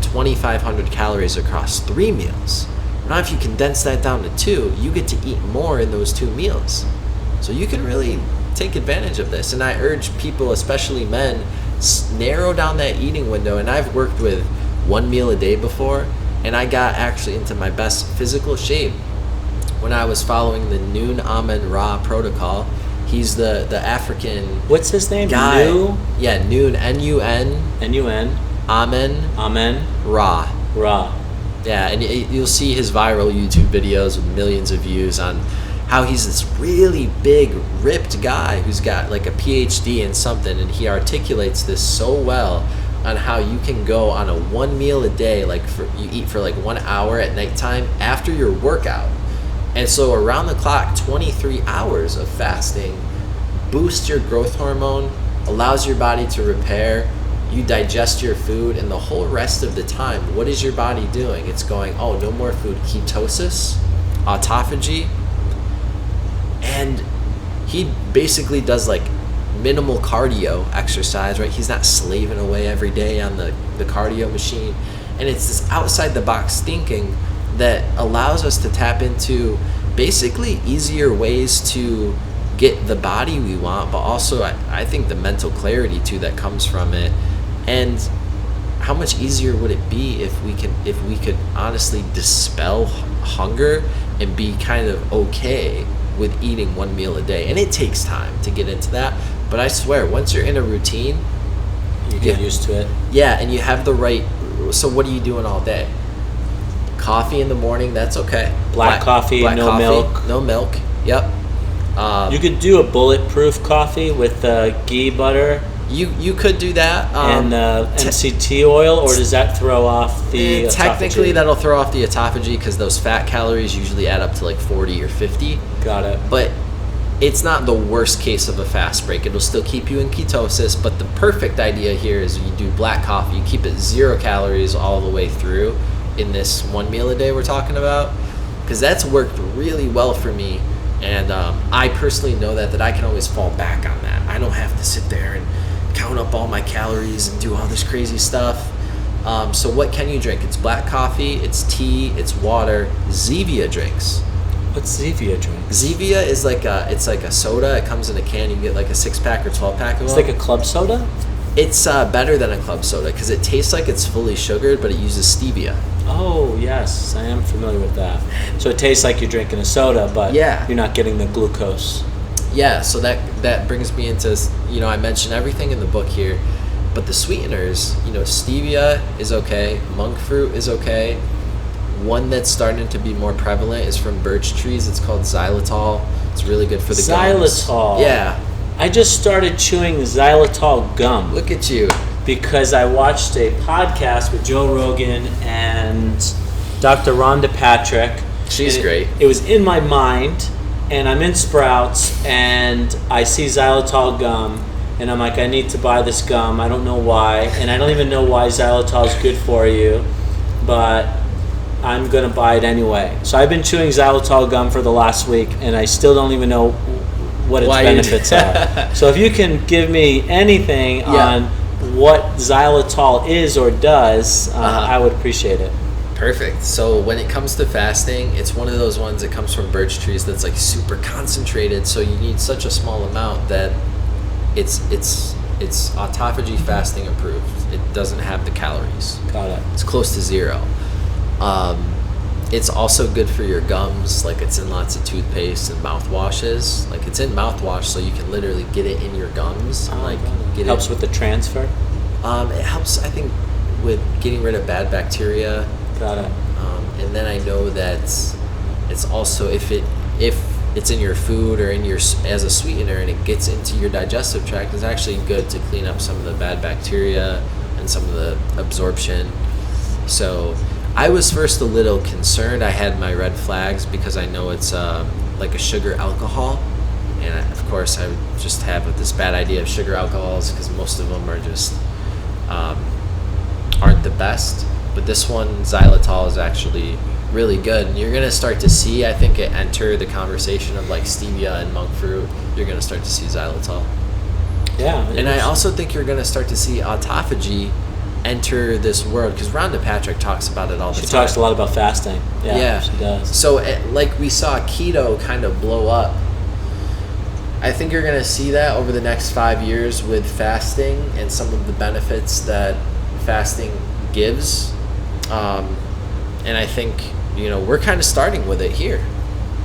2,500 calories across 3 meals. Now if you condense that down to 2, you get to eat more in those 2 meals. So you can really take advantage of this. And I urge people, especially men, narrow down that eating window. And I've worked with 1 meal a day before, and I got actually into my best physical shape when I was following the Noon Amen Ra protocol. He's the African What's his name? guy. Nu? Yeah, Noon, N-U-N, N-U-N. Amen Amen. Ra. Ra. Yeah, and you'll see his viral YouTube videos with millions of views on how he's this really big, ripped guy who's got like a PhD in something, and he articulates this so well on how you can go on a 1 meal a day, like you eat for like 1 hour at nighttime after your workout. And so around the clock, 23 hours of fasting boosts your growth hormone, allows your body to repair, you digest your food, and the whole rest of the time, what is your body doing? It's going, oh, no more food. Ketosis, autophagy. And he basically does like minimal cardio exercise, right? He's not slaving away every day on the cardio machine. And it's this outside the box thinking that allows us to tap into basically easier ways to get the body we want, but also I think the mental clarity too that comes from it. And how much easier would it be if we could honestly dispel hunger and be kind of okay with eating 1 meal a day? And it takes time to get into that, but I swear once you're in a routine, You get used to it. yeah, and you have the right. So what are you doing all day? Coffee in the morning, that's okay. Black coffee, no milk. No milk. Yep. You could do a bulletproof coffee with ghee butter You could do that. and MCT oil, or does that throw off the technically autophagy? that'll throw off the autophagy, because those fat calories usually add up to like 40 or 50. Got it. But it's not the worst case of a fast break. It'll still keep you in ketosis, but the perfect idea here is you do black coffee. You keep it 0 calories all the way through in this 1 meal a day we're talking about, because that's worked really well for me. And I personally know that I can always fall back on that. I don't have to sit there and count up all my calories and do all this crazy stuff. So what can you drink? It's black coffee, it's tea, it's water, Zevia drinks. What's Zevia drink? Zevia is like it's like a soda. It comes in a can. You can get like a 6-pack or 12-pack of It's them. like a club soda? It's better than a club soda because it tastes like it's fully sugared, but it uses stevia. Oh, yes. I am familiar with that. So it tastes like you're drinking a soda, but Yeah. you're not getting the glucose. Yeah, so that brings me into, I mentioned everything in the book here, but the sweeteners, stevia is okay, monk fruit is okay. One that's starting to be more prevalent is from birch trees. It's called xylitol. It's really good for the gums. Xylitol. Yeah. I just started chewing xylitol gum. Look at you. Because I watched a podcast with Joe Rogan and Dr. Rhonda Patrick. She's great. It was in my mind, and I'm in Sprouts, and I see xylitol gum, and I'm like, I need to buy this gum. I don't know why, and I don't even know why xylitol is good for you, but I'm going to buy it anyway. So I've been chewing xylitol gum for the last week, and I still don't even know what its benefits are. So if you can give me anything on what xylitol is or does, I would appreciate it. Perfect. So when it comes to fasting, it's one of those ones that comes from birch trees that's like super concentrated, so you need such a small amount that it's autophagy fasting approved. It doesn't have the calories. Got it. It's close to zero. It's also good for your gums, like it's in lots of toothpaste and mouthwashes. Like it's in mouthwash, so you can literally get it in your gums and get it. Helps with the transfer? It helps, I think, with getting rid of bad bacteria. Got it. And then I know that it's also, if it's in your food or as a sweetener and it gets into your digestive tract, it's actually good to clean up some of the bad bacteria and some of the absorption. So I was first a little concerned. I had my red flags because I know it's like a sugar alcohol, and of course I just have this bad idea of sugar alcohols because most of them are just aren't the best. But this one, xylitol, is actually really good, and you're gonna start to see, I think, it enter the conversation of like stevia and monk fruit. You're gonna start to see xylitol. Yeah, and I also think you're gonna start to see autophagy enter this world, because Rhonda Patrick talks about it all the time. She talks a lot about fasting. Yeah, she does. So like we saw keto kind of blow up, I think you're going to see that over the next 5 years with fasting and some of the benefits that fasting gives. And I think, we're kind of starting with it here.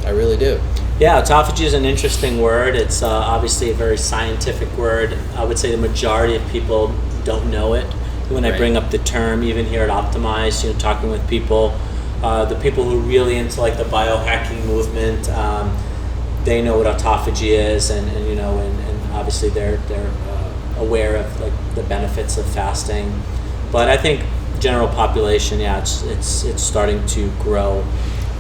I really do. Yeah, autophagy is an interesting word. It's obviously a very scientific word. I would say the majority of people don't know it. When I bring up the term, even here at Optimyze, talking with people, the people who are really into like the biohacking movement, they know what autophagy is, and obviously they're aware of like the benefits of fasting. But I think general population, it's starting to grow.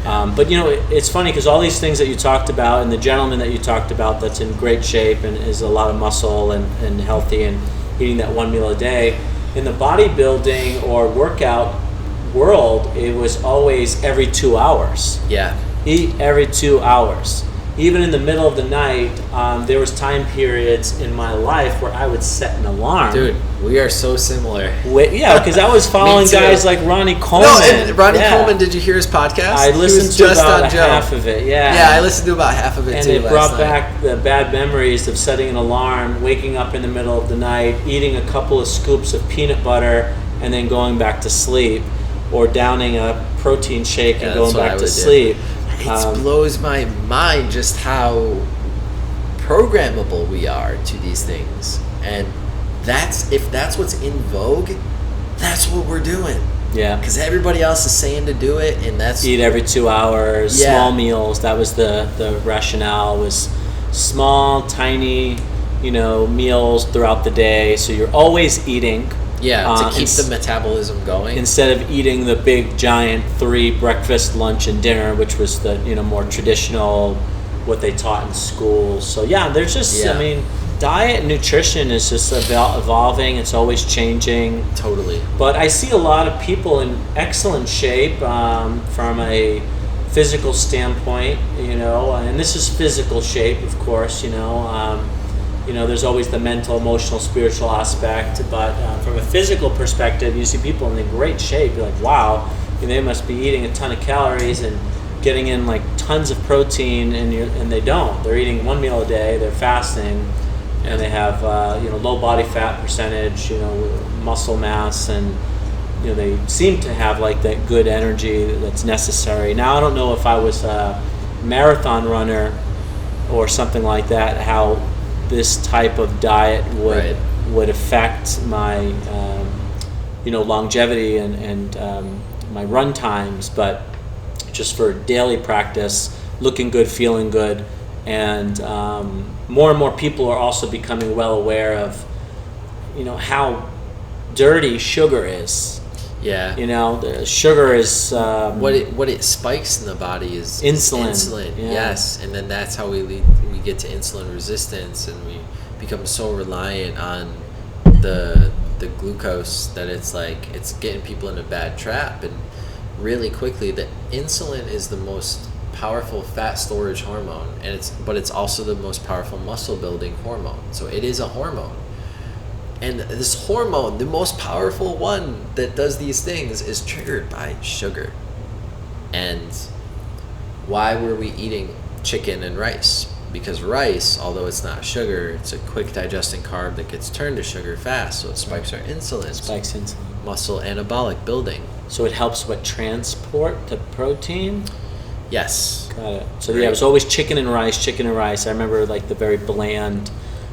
But it's funny because all these things that you talked about, and the gentleman that you talked about that's in great shape and is a lot of muscle and healthy and eating that one meal a day. In the bodybuilding or workout world, it was always every 2 hours. Yeah. Eat every 2 hours. Even in the middle of the night, there was time periods in my life where I would set an alarm. Dude, we are so similar. Because I was following guys like Ronnie Coleman. No, and Ronnie Coleman, did you hear his podcast? I listened to about half of it, Yeah, I listened to about half of it, and too. And it brought back the bad memories of setting an alarm, waking up in the middle of the night, eating a couple of scoops of peanut butter, and then going back to sleep, or downing a protein shake and going back to sleep. It blows my mind just how programmable we are to these things, and if that's what's in vogue, that's what we're doing. Yeah, because everybody else is saying to do it, and that's eat every 2 hours, small meals. That was the rationale, was small, tiny, meals throughout the day. So you're always eating. Yeah, to keep the metabolism going. Instead of eating the big, giant 3 breakfast, lunch, and dinner, which was the more traditional, what they taught in school. So there's just, diet and nutrition is just evolving. It's always changing. Totally. But I see a lot of people in excellent shape from a physical standpoint, and this is physical shape, of course, there's always the mental, emotional, spiritual aspect, but from a physical perspective, you see people in great shape. You're like, wow, they must be eating a ton of calories and getting in like tons of protein, and they don't. They're eating 1 meal a day. They're fasting, and they have low body fat percentage, muscle mass, and they seem to have like that good energy that's necessary. Now, I don't know if I was a marathon runner or something like that, how this type of diet would affect my longevity and my run times, but just for daily practice, looking good, feeling good, and more people are also becoming well aware of how dirty sugar is. Yeah. The sugar is what it spikes in the body is insulin. Yeah. Yes, and then that's how we get to insulin resistance, and we become so reliant on the glucose that it's getting people in a bad trap. And really quickly, the insulin is the most powerful fat storage hormone, but it's also the most powerful muscle building hormone. So it is a hormone. And this hormone, the most powerful one that does these things, is triggered by sugar. And why were we eating chicken and rice? Because rice, although it's not sugar, it's a quick digesting carb that gets turned to sugar fast, so it spikes our insulin. Spikes insulin. Muscle anabolic building. So it helps transport the protein? Yes. Got it. So it was always chicken and rice. I remember the very bland,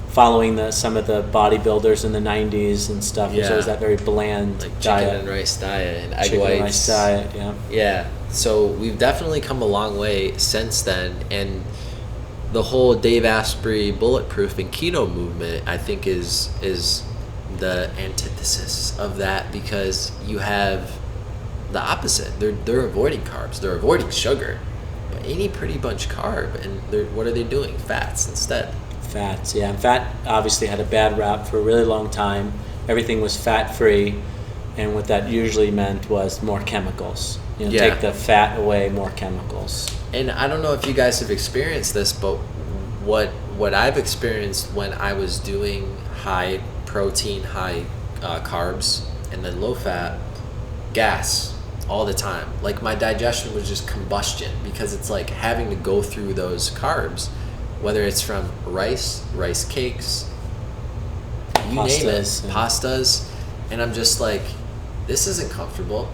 following some of the bodybuilders in the 90s and stuff. It was always that very bland diet. Chicken and rice diet and egg chicken whites. And rice diet, yeah. Yeah. So we've definitely come a long way since then, and the whole Dave Asprey bulletproof and keto movement, I think, is the antithesis of that, because you have the opposite. They're avoiding carbs. They're avoiding sugar. But any pretty bunch carb, and what are they doing? Fats instead. Fats, yeah. And fat obviously had a bad rap for a really long time. Everything was fat-free, and what that usually meant was more chemicals. Take the fat away, more chemicals. And I don't know if you guys have experienced this, but what I've experienced when I was doing high protein, high carbs, and then low fat, gas all the time. My digestion was just combustion, because it's having to go through those carbs, whether it's from rice cakes, you name it, pastas, and I'm just this isn't comfortable.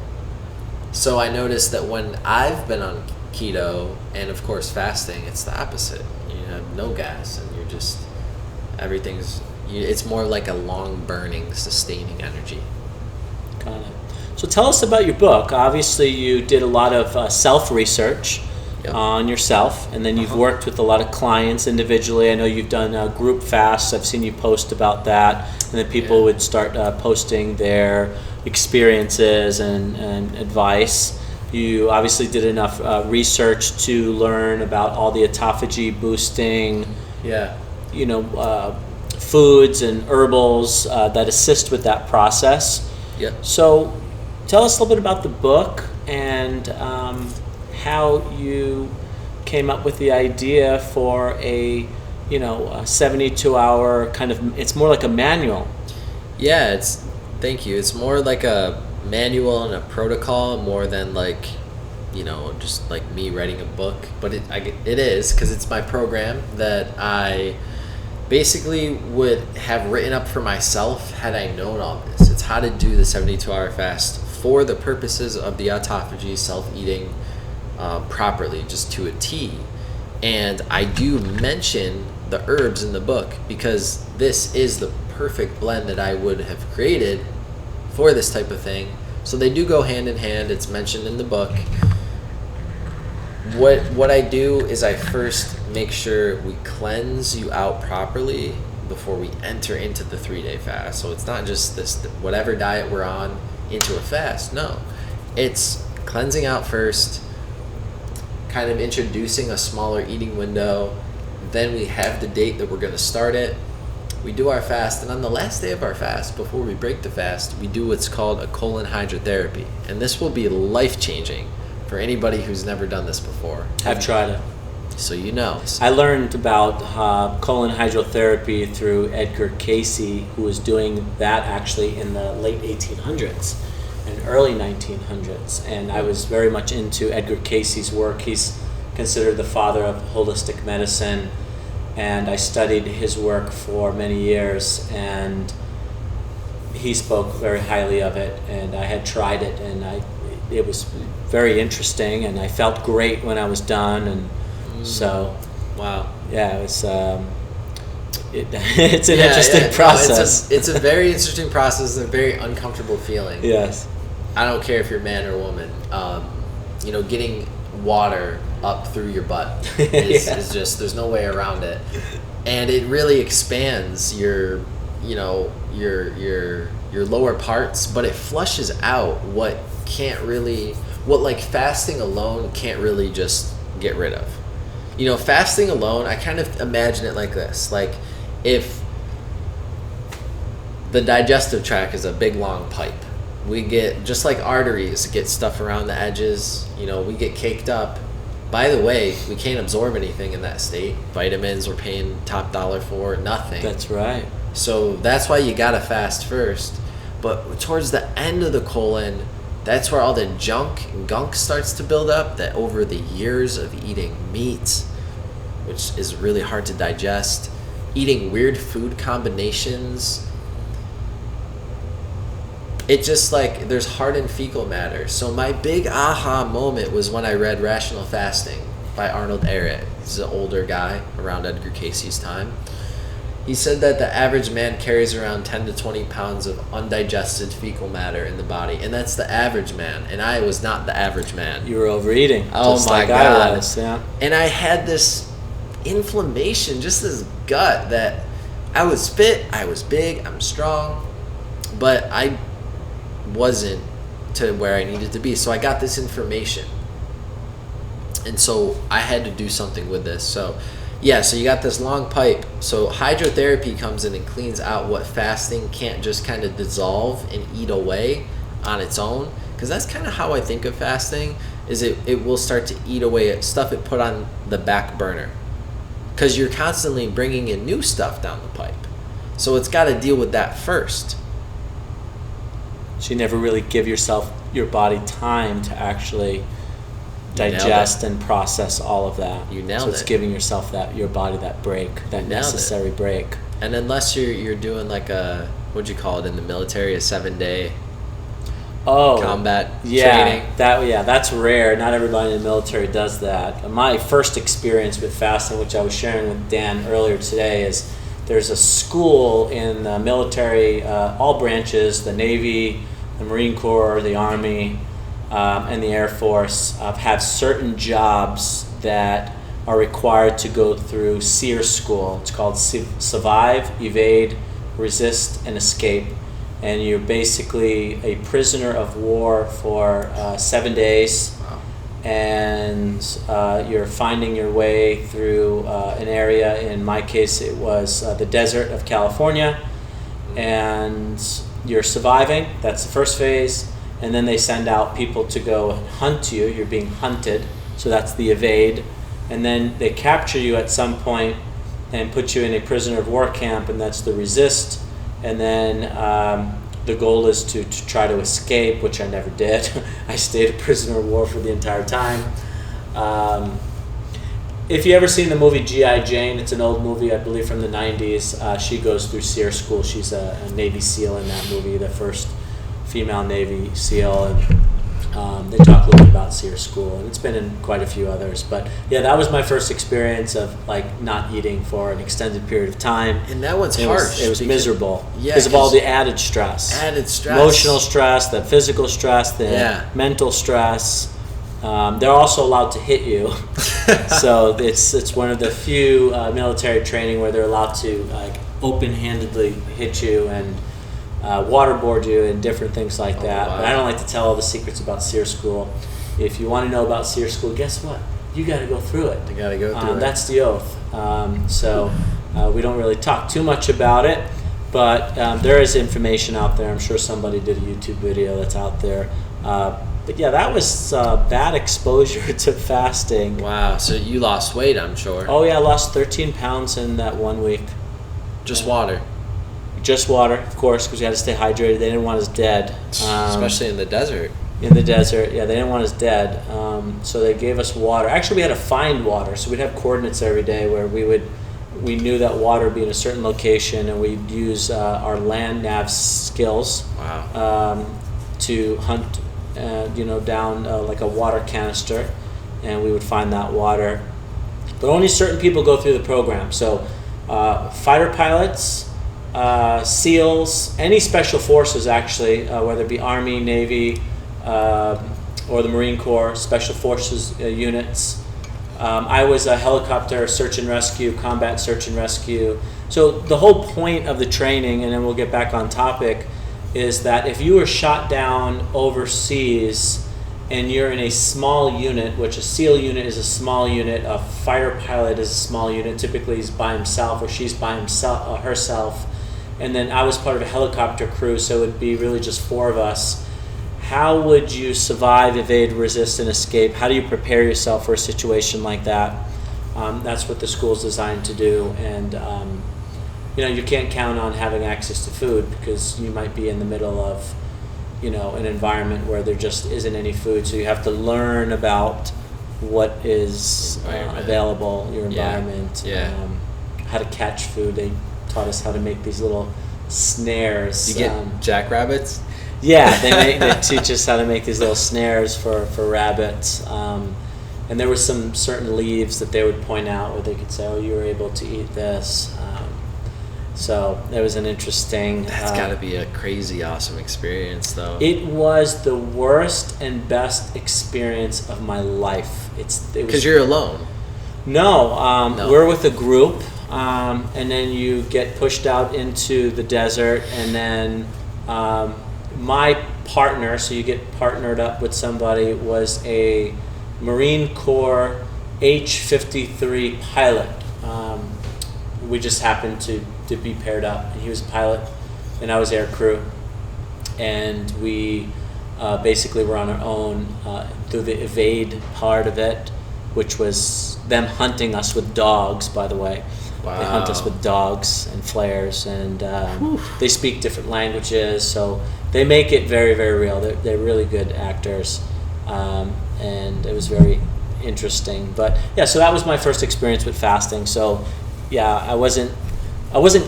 So I noticed that when I've been on keto and of course fasting, it's the opposite. You have no gas, and you're just it's more like a long burning, sustaining energy. Got it. So tell us about your book. Obviously, you did a lot of self-research on yourself, and then you've worked with a lot of clients individually. I know you've done group fasts. I've seen you post about that, and then people would start posting their experiences and advice. You obviously did enough research to learn about all the autophagy boosting foods and herbals that assist with that process. Yep. So tell us a little bit about the book and how you came up with the idea for a 72-hour kind of, it's more like a manual. Yeah, thank you. It's more like a manual and a protocol, more than just me writing a book. But it is, because it's my program that I basically would have written up for myself had I known all this. It's how to do the 72-hour fast for the purposes of the autophagy, self-eating properly, just to a T. And I do mention the herbs in the book, because this is the perfect blend that I would have created for this type of thing. So they do go hand in hand. It's mentioned in the book. What I do is I first make sure we cleanse you out properly before we enter into the 3-day fast. So it's not just this whatever diet we're on into a fast. No, it's cleansing out first, kind of introducing a smaller eating window. Then we have the date that we're going to start it. We do our fast, and on the last day of our fast, before we break the fast, we do what's called a colon hydrotherapy. And this will be life-changing for anybody who's never done this before. I've tried it. So you know. I learned about colon hydrotherapy through Edgar Cayce, who was doing that actually in the late 1800s and early 1900s. And I was very much into Edgar Cayce's work. He's considered the father of holistic medicine. And I studied his work for many years, and he spoke very highly of it, and I had tried it, and it was very interesting, and I felt great when I was done, and so Wow. Yeah, it was. It's an interesting process. No, it's a very interesting process and a very uncomfortable feeling. Yes. I don't care if you're man or woman. Getting water up through your butt is just, there's no way around it, and it really expands your lower parts, but it flushes out what like fasting alone can't really just get rid of. Fasting alone, I kind of imagine it like this: like if the digestive tract is a big long pipe, we get, just like arteries get stuff around the edges, we get caked up. By the way, we can't absorb anything in that state. Vitamins we're paying top dollar for, nothing. That's right. So that's why you gotta fast first. But towards the end of the colon, that's where all the junk and gunk starts to build up, that over the years of eating meat, which is really hard to digest, eating weird food combinations, it just, like, there's hardened fecal matter. So my big aha moment was when I read Rational Fasting by Arnold Ehret. He's an older guy, around Edgar Casey's time. He said that the average man carries around 10 to 20 pounds of undigested fecal matter in the body, and that's the average man. And I was not the average man. You were overeating. Oh my God! I was, yeah. And I had this inflammation, just this gut, that I was fit, I was big, I'm strong, but I wasn't to where I needed to be. So I got this information, and so I had to do something with this. So you got this long pipe. So hydrotherapy comes in and cleans out what fasting can't just kind of dissolve and eat away on its own, because that's kind of how I think of fasting, is it will start to eat away at stuff it put on the back burner, because you're constantly bringing in new stuff down the pipe. So it's got to deal with that first. So you never really give your body time to actually digest and process all of that. You nailed it. So it's giving your body that break, that necessary break. And unless you're doing like what'd you call it in the military, a 7-day combat training. That's rare. Not everybody in the military does that. My first experience with fasting, which I was sharing with Dan earlier today, is there's a school in the military, all branches, the Navy, the Marine Corps, the Army, and the Air Force, have certain jobs that are required to go through SEER school. It's called Survive, Evade, Resist, and Escape. And you're basically a prisoner of war for 7 days. Wow. And you're finding your way through an area. In my case, it was the desert of California. And you're surviving. That's the first phase. And then they send out people to go hunt you. You're being hunted. So that's the evade. And then they capture you at some point and put you in a prisoner of war camp, and that's the resist. And then the goal is to try to escape, which I never did. I stayed a prisoner of war for the entire time. If you ever seen the movie G.I. Jane, it's an old movie, I believe from the 90s. She goes through SEER school. She's a Navy SEAL in that movie, the first female Navy SEAL. And they talk a little bit about SEER school, and it's been in quite a few others. But yeah, that was my first experience of like not eating for an extended period of time. And that one's harsh. It was miserable Yeah, because of all the added stress. Emotional stress, the physical stress, the mental stress. They're also allowed to hit you. So it's one of the few military training where they're allowed to like open-handedly hit you and waterboard you and different things like that. Wow. But I don't like to tell all the secrets about SEER school. If you want to know about SEER school, guess what? You got to go through it. You got to go through it. That's the oath. So we don't really talk too much about it, but there is information out there. I'm sure somebody did a YouTube video that's out there. But yeah, that was bad exposure to fasting. Wow. So you lost weight, I'm sure. Oh yeah, I lost 13 pounds in that 1 week. Just water. Just water, of course, because we had to stay hydrated. They didn't want us dead. Especially in the desert. In the desert, yeah, they didn't want us dead. So they gave us water. Actually, we had to find water. So we'd have coordinates every day where we knew that water would be in a certain location, and we'd use our land nav skills to hunt, down like a water canister, and we would find that water. but only certain people go through the program. So fighter pilots, SEALs, any special forces actually, whether it be Army, Navy, or the Marine Corps, special forces units. I was a helicopter search and rescue, combat search and rescue. So the whole point of the training, and then we'll get back on topic, is that if you were shot down overseas and you're in a small unit, which a SEAL unit is a small unit, a fighter pilot is a small unit, typically he's by himself or she's by herself, and then I was part of a helicopter crew, so it would be really just 4 of us. How would you survive, evade, resist, and escape? How do you prepare yourself for a situation like that? That's what the school's designed to do, and you can't count on having access to food because you might be in the middle of an environment where there just isn't any food, so you have to learn about what is available, your environment, how to catch food. They taught us how to make these little snares. You get jackrabbits? Yeah, they teach us how to make these little snares for rabbits. And there were some certain leaves that they would point out where they could say, oh, you were able to eat this. So it was an interesting... That's got to be a crazy, awesome experience, though. It was the worst and best experience of my life. Because you're alone? No, we're with a group, and then you get pushed out into the desert, and then my partner, so you get partnered up with somebody, was a Marine Corps H-53 pilot. We just happened to be paired up, and he was a pilot and I was air crew, and we basically were on our own through the evade part of it, which was them hunting us with dogs, by the way. Wow. They hunt us with dogs and flares, and they speak different languages, so they make it very, very real. They're really good actors, and it was very interesting. But yeah, so that was my first experience with fasting. So yeah, I wasn't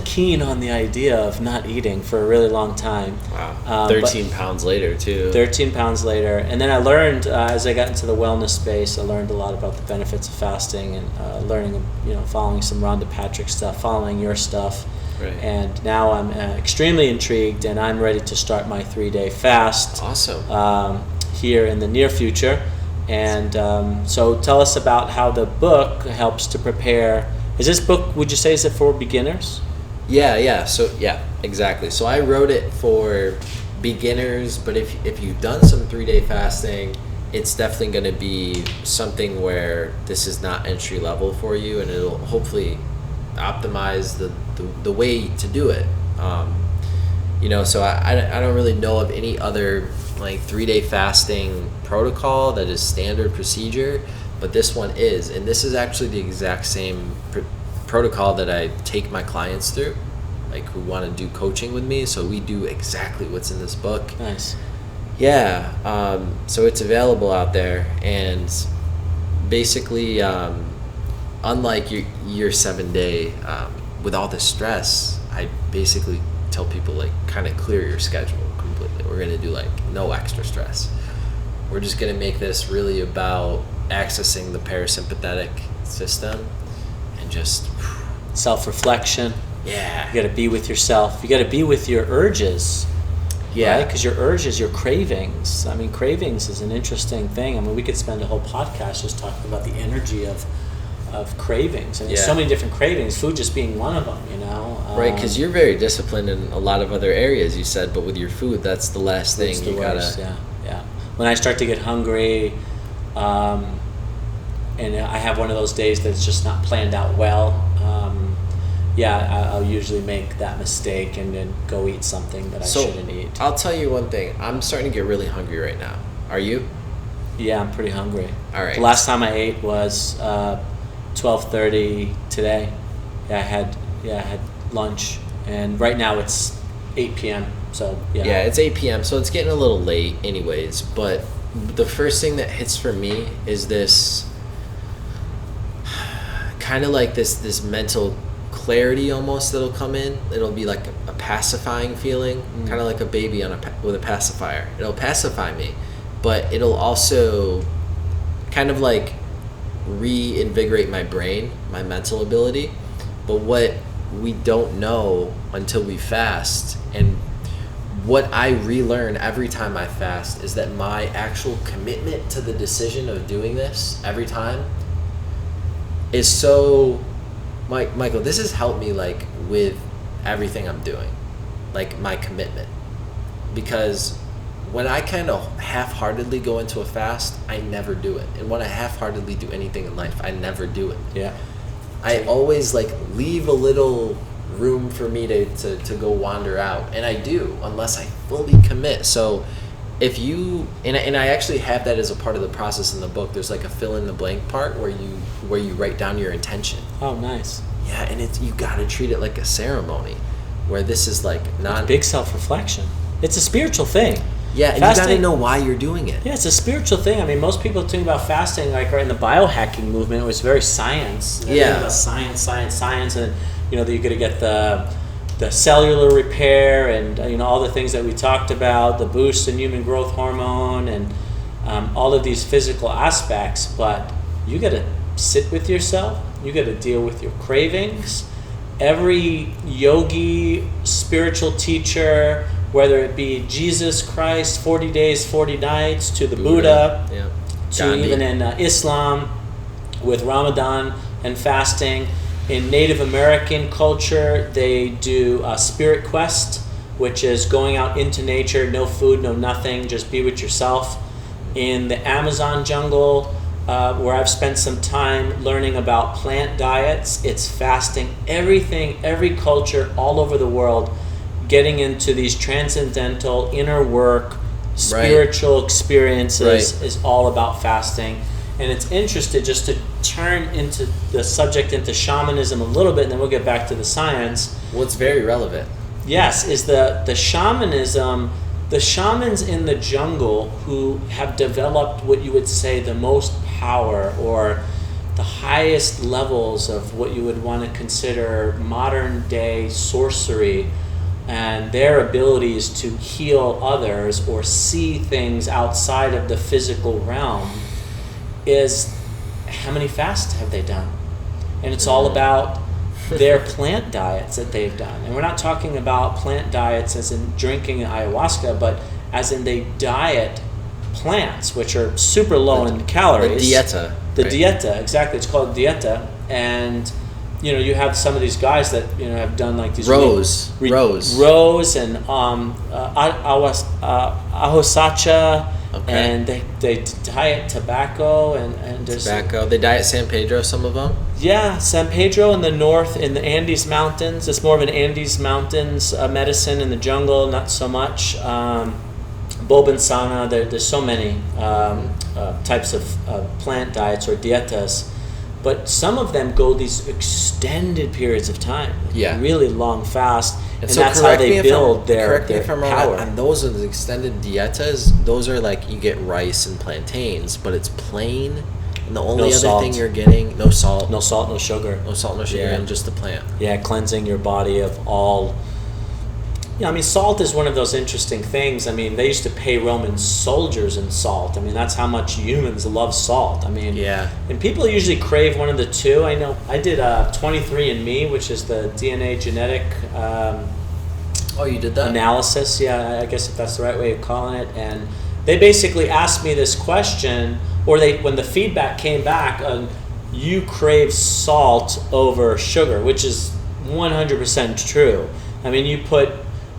keen on the idea of not eating for a really long time. Wow. 13 pounds later, too. 13 pounds later. And then I learned, as I got into the wellness space, I learned a lot about the benefits of fasting, and learning, following some Rhonda Patrick stuff, following your stuff. Right. And now I'm extremely intrigued, and I'm ready to start my 3-day fast. Awesome. Here in the near future. And so tell us about how the book helps to prepare. Is this book, would you say, is it for beginners? Yeah. So yeah, exactly. So I wrote it for beginners, but if you've done some 3-day fasting, it's definitely going to be something where this is not entry level for you, and it'll hopefully optimize the way to do it. So I don't really know of any other like 3-day fasting protocol that is standard procedure, but this one is, and this is actually the exact same protocol that I take my clients through, like who want to do coaching with me. So we do exactly what's in this book. Nice. Yeah. So it's available out there, and basically, unlike your 7-day, with all the stress, I basically tell people, like, kind of clear your schedule completely. We're gonna do like no extra stress. We're just gonna make this really about accessing the parasympathetic system and just self-reflection. Yeah. You got to be with yourself. You got to be with your urges. Yeah. Because your urges, your cravings. I mean, cravings is an interesting thing. I mean, we could spend a whole podcast just talking about the energy of cravings. And there's so many different cravings, food just being one of them, Right, because you're very disciplined in a lot of other areas, you said, but with your food, that's the last thing you gotta... Yeah. When I start to get hungry, and I have one of those days that's just not planned out well, I'll usually make that mistake and then go eat something that I shouldn't eat. I'll tell you one thing. I'm starting to get really hungry right now. Are you? Yeah, I'm pretty hungry. All right. The last time I ate was 12:30 today. I had lunch, and right now it's 8 p.m. So yeah, it's 8 p.m. So it's getting a little late, anyways. But the first thing that hits for me is this kind of like this mental clarity almost that'll come in. It'll be like a pacifying feeling, kind of like a baby with a pacifier. It'll pacify me, but it'll also kind of like reinvigorate my brain, my mental ability. But what we don't know until we fast, and what I relearn every time I fast, is that my actual commitment to the decision of doing this every time is so... Michael, this has helped me, like, with everything I'm doing, like my commitment. Because when I kind of half-heartedly go into a fast, I never do it. And when I half-heartedly do anything in life, I never do it. Yeah. I always, like, leave a little room for me to go wander out. And I do, unless I fully commit. So if you... And I actually have that as a part of the process in the book. There's, like, a fill-in-the-blank part where you write down your intention. Oh, nice. Yeah, and you got to treat it like a ceremony, where this is, like, not... Big self-reflection. It's a spiritual thing. Yeah, and fasting, you got to know why you're doing it. Yeah, it's a spiritual thing. I mean, most people think about fasting, like, right in the biohacking movement, it was very science. They think about science, and, you know, you're going to get the cellular repair and, you know, all the things that we talked about, the boost in human growth hormone and all of these physical aspects. But you got to sit with yourself. You got to deal with your cravings. Every yogi, spiritual teacher, whether it be Jesus Christ, 40 days, 40 nights, to the Buddha, yeah. to Gandhi. even in Islam with Ramadan and fasting. In Native American culture, they do a spirit quest, which is going out into nature, no food, no nothing, just be with yourself. In the Amazon jungle, where I've spent some time learning about plant diets, it's fasting. Every culture all over the world getting into these transcendental inner work, spiritual experiences is all about fasting. And it's interesting just to turn into the subject into shamanism a little bit, and then we'll get back to the science. Well, it's very relevant. Yes, is the shamanism, the shamans in the jungle who have developed what you would say the most power, or the highest levels of what you would want to consider modern day sorcery, and their abilities to heal others or see things outside of the physical realm, is how many fasts have they done? And it's all about their plant diets that they've done. And we're not talking about plant diets as in drinking ayahuasca, but as in they diet plants, which are super low in calories. The dieta. The dieta, exactly. It's called dieta. And, you know, you have some of these guys that, you know, have done like these... Rose and ahosacha. Okay. And they diet tobacco and there's tobacco. They diet San Pedro, some of them. Yeah, San Pedro in the north, in the Andes Mountains. It's more of an Andes Mountains medicine. In the jungle, not so much. Bobansana. There's so many types of plant diets or dietas, but some of them go these extended periods of time. Yeah. Really long fast. And so that's how they build their power. And those are the extended dietas. Those are like you get rice and plantains, but it's plain. And the only other thing you're getting, no salt. No salt, no sugar. No salt, no sugar, and just the plant. Yeah, cleansing your body of all... Yeah, I mean, salt is one of those interesting things. I mean, they used to pay Roman soldiers in salt. I mean, that's how much humans love salt. I mean, yeah. And people usually crave one of the two. I know I did 23andMe, which is the DNA genetic oh, you did that? analysis. Yeah, I guess if that's the right way of calling it. And they basically asked me this question, or when the feedback came back, you crave salt over sugar, which is 100% true. I mean, you put...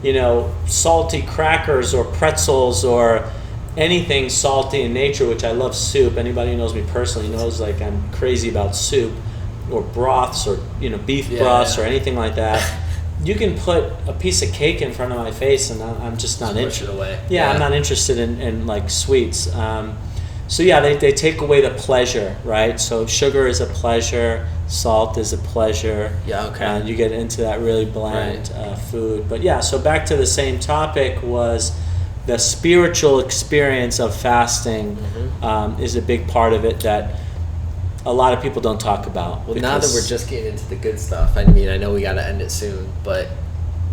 you know, salty crackers or pretzels or anything salty in nature, which I love soup. Anybody who knows me personally knows, like, I'm crazy about soup or broths or, you know, beef broths or anything like that. You can put a piece of cake in front of my face and I'm just not interested. Yeah, I'm not interested in like sweets. So yeah, they take away the pleasure, right? So sugar is a pleasure, salt is a pleasure. Yeah, okay. You get into that really bland food. But yeah, so back to the same topic was the spiritual experience of fasting is a big part of it that a lot of people don't talk about. Well, now that we're just getting into the good stuff, I mean, I know we got to end it soon, but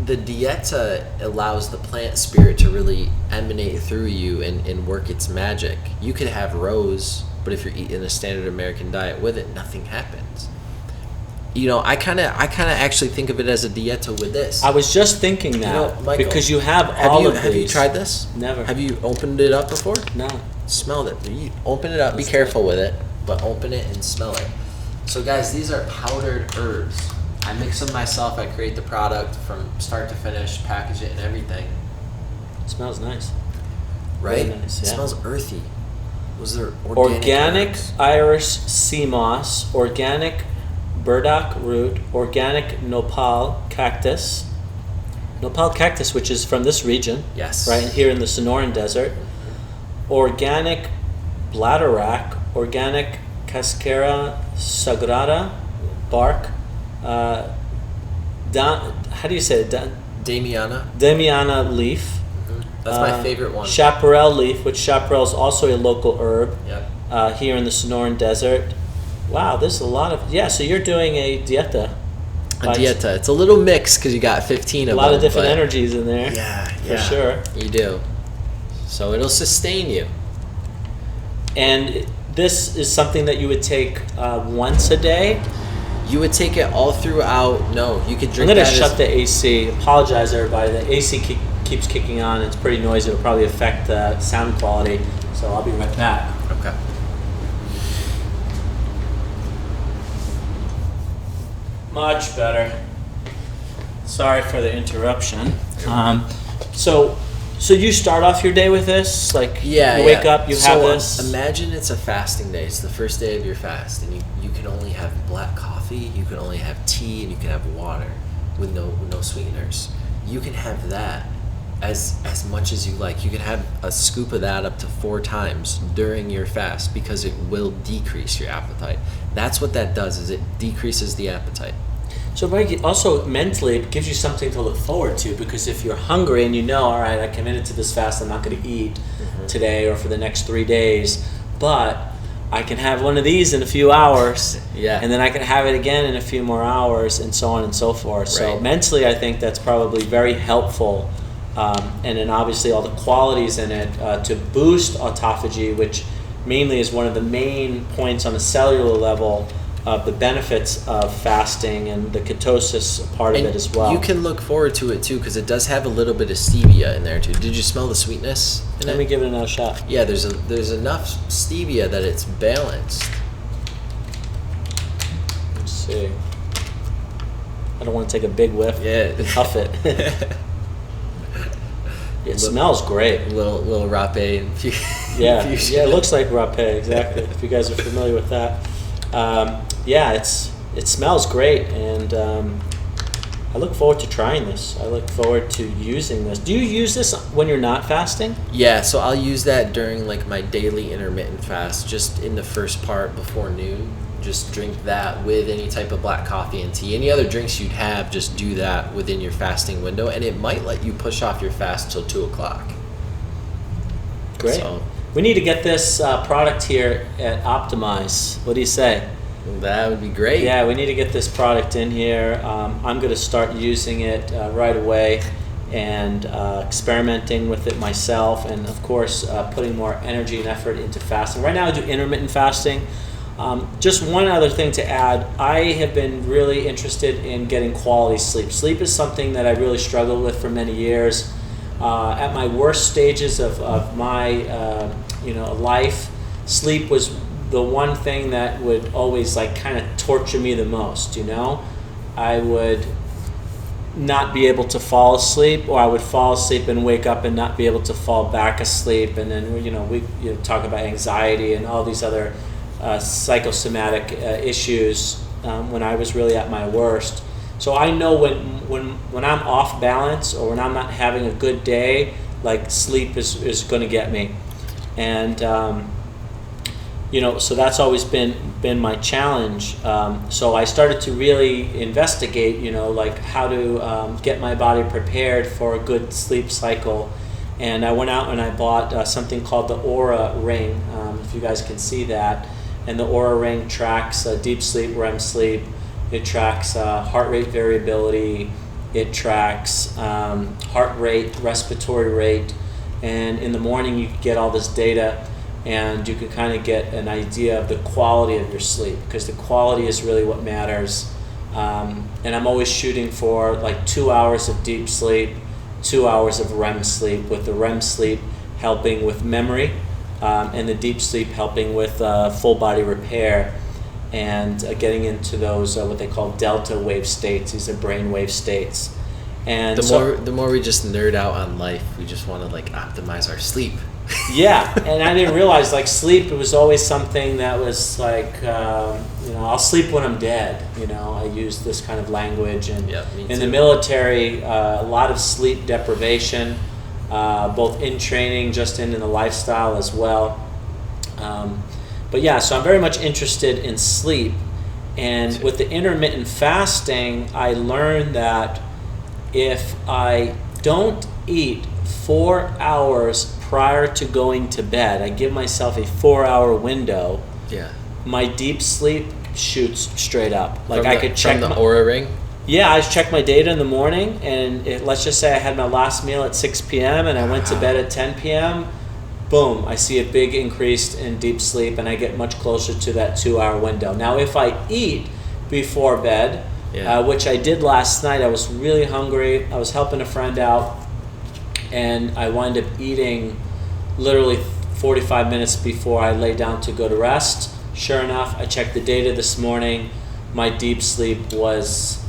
the dieta allows the plant spirit to really emanate through you and work its magic. You could have rose But if you're eating a standard American diet with it, nothing happens. You know, I kind of actually think of it as a dieta with this. I was just thinking that, Michael, because you have all of these. Have you tried this? Never. Have you opened it up before? No. Smell it. You open it up. Be careful with it, but open it and smell it. So guys, these are powdered herbs. I mix them myself. I create the product from start to finish, package it and everything. It smells nice. Right? Very nice, It yeah. smells earthy. Was there Organic herbs? Irish sea moss, organic burdock root, organic nopal cactus. Nopal cactus, which is from this region. Yes. Right here in the Sonoran Desert. Organic bladderwrack, organic cascara sagrada bark. How do you say it? Damiana leaf. That's my favorite one. Chaparral leaf, which chaparral is also a local herb. Yep. Here in the Sonoran Desert. Wow, there's a lot of... Yeah, so you're doing a dieta. A dieta. It's a little mixed because you got 15 of them. A lot of different energies in there. Yeah, for sure. You do. So it'll sustain you. And this is something that you would take once a day? You would take it all throughout. No, you could drink I'm going that to shut the AC. Apologize, everybody. The AC keeps kicking on. It's pretty noisy. It'll probably affect the sound quality. So I'll be right back. Okay. Much better. Sorry for the interruption. So you start off your day with this? Like, you wake up, you have this? Imagine it's a fasting day. It's the first day of your fast, and you can only have black coffee, you can only have tea, and you can have water with no sweeteners. You can have that as much as you like. You can have a scoop of that up to 4 times during your fast because it will decrease your appetite. That's what that does, is it decreases the appetite. So Mike, also mentally, it gives you something to look forward to, because if you're hungry and you know, all right, I committed to this fast, I'm not going to eat today or for the next 3 days, but I can have one of these in a few hours, and then I can have it again in a few more hours, and so on and so forth. Right. So mentally, I think that's probably very helpful, and then obviously all the qualities in it to boost autophagy, which mainly is one of the main points on a cellular level of the benefits of fasting and the ketosis part of it as well. You can look forward to it too, because it does have a little bit of stevia in there too. Did you smell the sweetness in it? Let me give it another shot. Yeah, there's enough stevia that it's balanced. Let's see. I don't want to take a big whiff. Yeah. Huff it. It smells great. Little rapé infusion. Yeah, it looks like rapé, exactly. If you guys are familiar with that. It smells great, and I look forward to trying this. I look forward to using this. Do you use this when you're not fasting? Yeah, so I'll use that during like my daily intermittent fast, just in the first part before noon. Just drink that with any type of black coffee and tea. Any other drinks you'd have, just do that within your fasting window, and it might let you push off your fast till 2 o'clock. Great. So, we need to get this product here at Optimyze. What do you say? That would be great. Yeah, we need to get this product in here. I'm going to start using it right away and experimenting with it myself, and of course putting more energy and effort into fasting. Right now I do intermittent fasting. Just one other thing to add, I have been really interested in getting quality sleep. Sleep is something that I really struggled with for many years. At my worst stages of my life, sleep was the one thing that would always like kind of torture me the most. I would not be able to fall asleep, or I would fall asleep and wake up and not be able to fall back asleep, and then we talk about anxiety and all these other psychosomatic issues when I was really at my worst. So I know when I'm off balance, or when I'm not having a good day, like sleep is going to get me, and so that's always been my challenge. So I started to really investigate, like how to get my body prepared for a good sleep cycle, and I went out and I bought something called the Aura Ring. If you guys can see that, and the Aura Ring tracks deep sleep, REM sleep. It tracks heart rate variability. It tracks heart rate, respiratory rate, and in the morning you get all this data. and you can kind of get an idea of the quality of your sleep, because the quality is really what matters. And I'm always shooting for like 2 hours of deep sleep, 2 hours of REM sleep, with the REM sleep helping with memory, and the deep sleep helping with full body repair, and getting into those what they call delta wave states. These are brain wave states. And the more we just nerd out on life, we just want to like optimize our sleep. Yeah, and I didn't realize like sleep, it was always something that was like, I'll sleep when I'm dead. I use this kind of language, and in the military, a lot of sleep deprivation, both in training, just in the lifestyle as well. But yeah, so I'm very much interested in sleep, and with the intermittent fasting, I learned that if I don't eat 4 hours prior to going to bed, I give myself a 4-hour window. Yeah. My deep sleep shoots straight up. Like I could check from the Oura ring. Yeah, I check my data in the morning, and let's just say I had my last meal at 6 p.m. and I went to bed at 10 p.m. Boom, I see a big increase in deep sleep, and I get much closer to that 2-hour window. Now, if I eat before bed, which I did last night, I was really hungry. I was helping a friend out, and I wound up eating literally 45 minutes before I lay down to go to rest. Sure enough, I checked the data this morning. My deep sleep was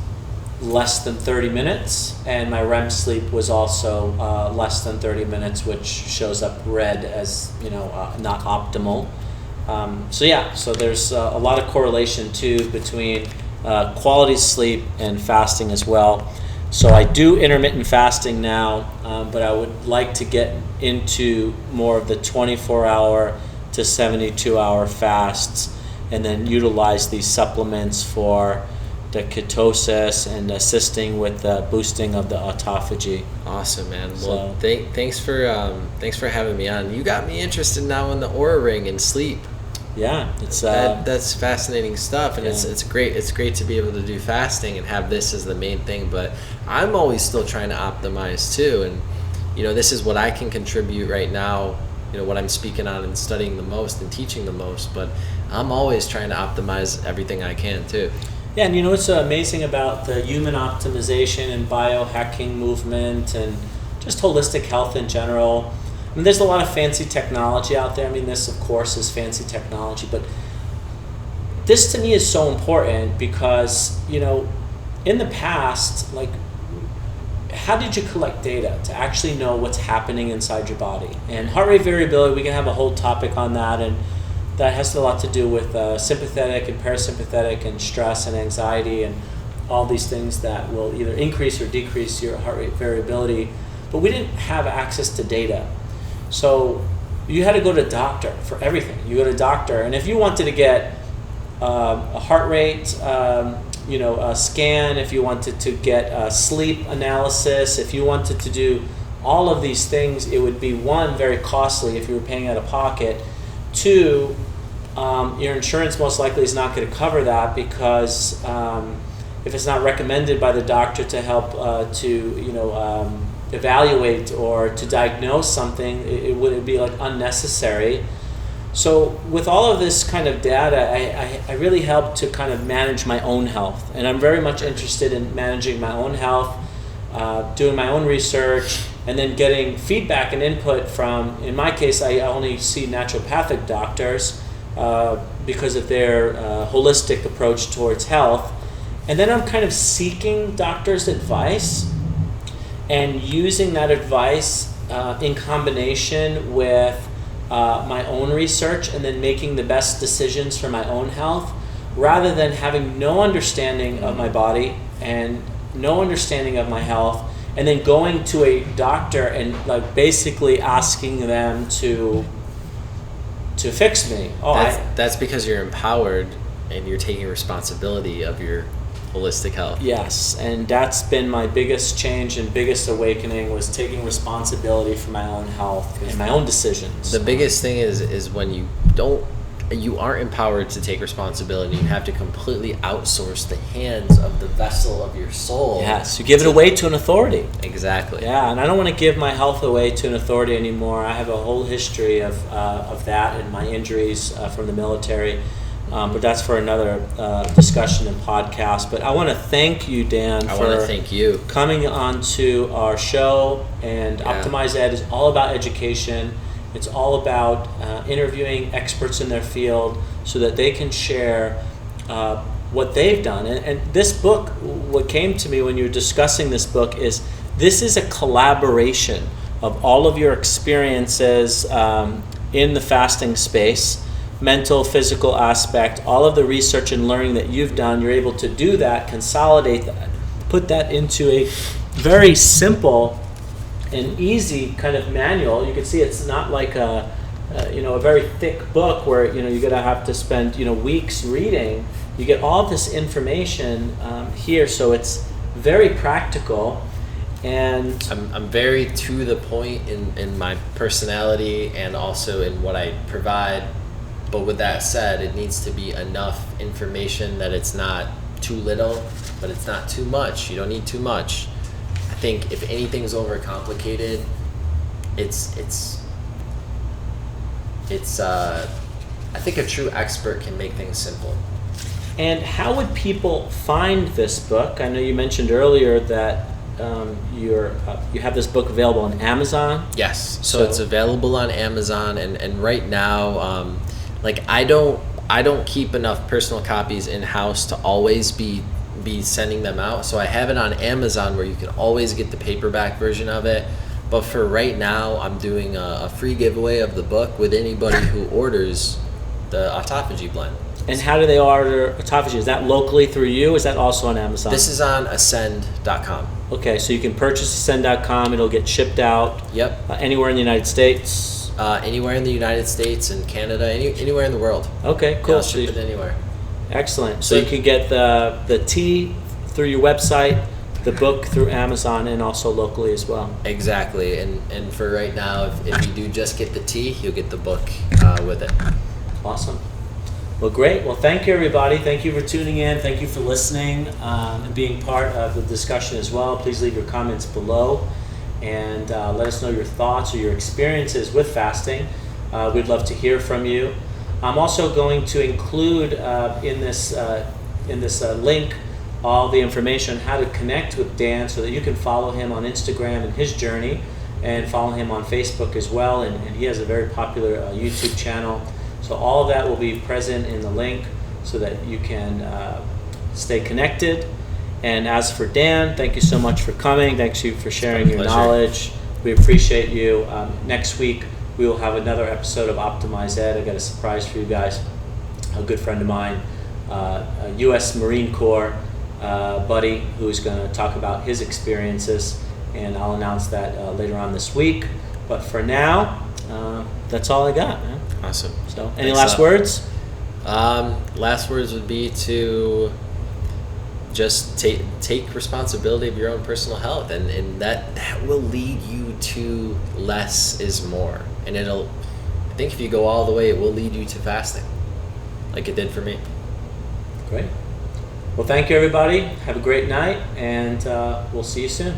less than 30 minutes, and my REM sleep was also less than 30 minutes, which shows up red as not optimal. So there's a lot of correlation too between quality sleep and fasting as well. So I do intermittent fasting now, but I would like to get into more of the 24-hour to 72-hour fasts, and then utilize these supplements for the ketosis and assisting with the boosting of the autophagy. Awesome, man. Well, thanks for having me on. You got me interested now in the Oura ring and sleep. Yeah, it's that's fascinating stuff, and it's great. It's great to be able to do fasting and have this as the main thing. But I'm always still trying to optimize too, and this is what I can contribute right now. What I'm speaking on and studying the most and teaching the most. But I'm always trying to optimize everything I can too. Yeah, and what's amazing about the human optimization and biohacking movement and just holistic health in general. I mean, there's a lot of fancy technology out there. I mean, this, of course, is fancy technology. But this, to me, is so important because, in the past, like, how did you collect data to actually know what's happening inside your body? And heart rate variability, we can have a whole topic on that, and that has a lot to do with sympathetic and parasympathetic and stress and anxiety and all these things that will either increase or decrease your heart rate variability. But we didn't have access to data. So you had to go to a doctor for everything. You go to a doctor, and if you wanted to get a heart rate a scan, if you wanted to get a sleep analysis, if you wanted to do all of these things, it would be, one, very costly if you were paying out of pocket. Two, your insurance most likely is not going to cover that because if it's not recommended by the doctor to help evaluate or to diagnose something, it would be like unnecessary. So with all of this kind of data, I really help to kind of manage my own health, and I'm very much interested in managing my own health, doing my own research, and then getting feedback and input from, in my case, I only see naturopathic doctors because of their holistic approach towards health. And then I'm kind of seeking doctors' advice and using that advice in combination with my own research, and then making the best decisions for my own health, rather than having no understanding of my body and no understanding of my health, and then going to a doctor and like basically asking them to fix me. That's because you're empowered and you're taking responsibility of your holistic health. Yes, and that's been my biggest change and biggest awakening, was taking responsibility for my own health and my own decisions. The biggest thing is when you don't you aren't empowered to take responsibility. You have to completely outsource the hands of the vessel of your soul. Yes, you give it away to an authority. Exactly. Yeah, and I don't want to give my health away to an authority anymore. I have a whole history of that and my injuries from the military. But that's for another discussion and podcast. But I want to thank you, Dan, thank you coming on to our show. And Optimyze Ed is all about education. It's all about interviewing experts in their field so that they can share what they've done. And this book, what came to me when you were discussing this book is this is a collaboration of all of your experiences in the fasting space, mental, physical aspect, all of the research and learning that you've done. You're able to do that, consolidate that, put that into a very simple and easy kind of manual. You can see it's not like a very thick book where you're gonna have to spend weeks reading. You get all this information here, so it's very practical. And I'm very to the point in my personality and also in what I provide. But with that said, it needs to be enough information that it's not too little, but it's not too much. You don't need too much. I think if anything's overcomplicated, I think a true expert can make things simple. And how would people find this book? I know you mentioned earlier that you have this book available on Amazon. Yes, so it's available on Amazon, and right now, I don't keep enough personal copies in house to always be sending them out. So I have it on Amazon where you can always get the paperback version of it. But for right now, I'm doing a free giveaway of the book with anybody who orders the Autophagy blend. And how do they order Autophagy? Is that locally through you? Is that also on Amazon? This is on Asczend.com. Okay, so you can purchase Ascend.com. It'll get shipped out. Yep. Anywhere in the United States? Anywhere in the United States and Canada, anywhere in the world. Okay, cool. Yeah, I'll ship it anywhere. Excellent. So you can get the tea through your website, the book through Amazon, and also locally as well. Exactly. And for right now, if you do just get the tea, you'll get the book with it. Awesome. Well, great. Well, thank you, everybody. Thank you for tuning in. Thank you for listening and being part of the discussion as well. Please leave your comments below and let us know your thoughts or your experiences with fasting. We'd love to hear from you. I'm also going to include in this link all the information on how to connect with Dan so that you can follow him on Instagram and his journey, and follow him on Facebook as well. And he has a very popular YouTube channel. So all of that will be present in the link so that you can stay connected. And as for Dan, thank you so much for coming. Thanks you for sharing your knowledge. We appreciate you. Next week, we will have another episode of Optimyze Ed. I got a surprise for you guys. A good friend of mine, a U.S. Marine Corps buddy, who's going to talk about his experiences, and I'll announce that later on this week. But for now, that's all I got, man. Awesome. So, any last words? Last words would be to just take responsibility of your own personal health, and that will lead you to less is more. And I think if you go all the way, it will lead you to fasting, like it did for me. Great. Well, thank you, everybody. Have a great night, and we'll see you soon.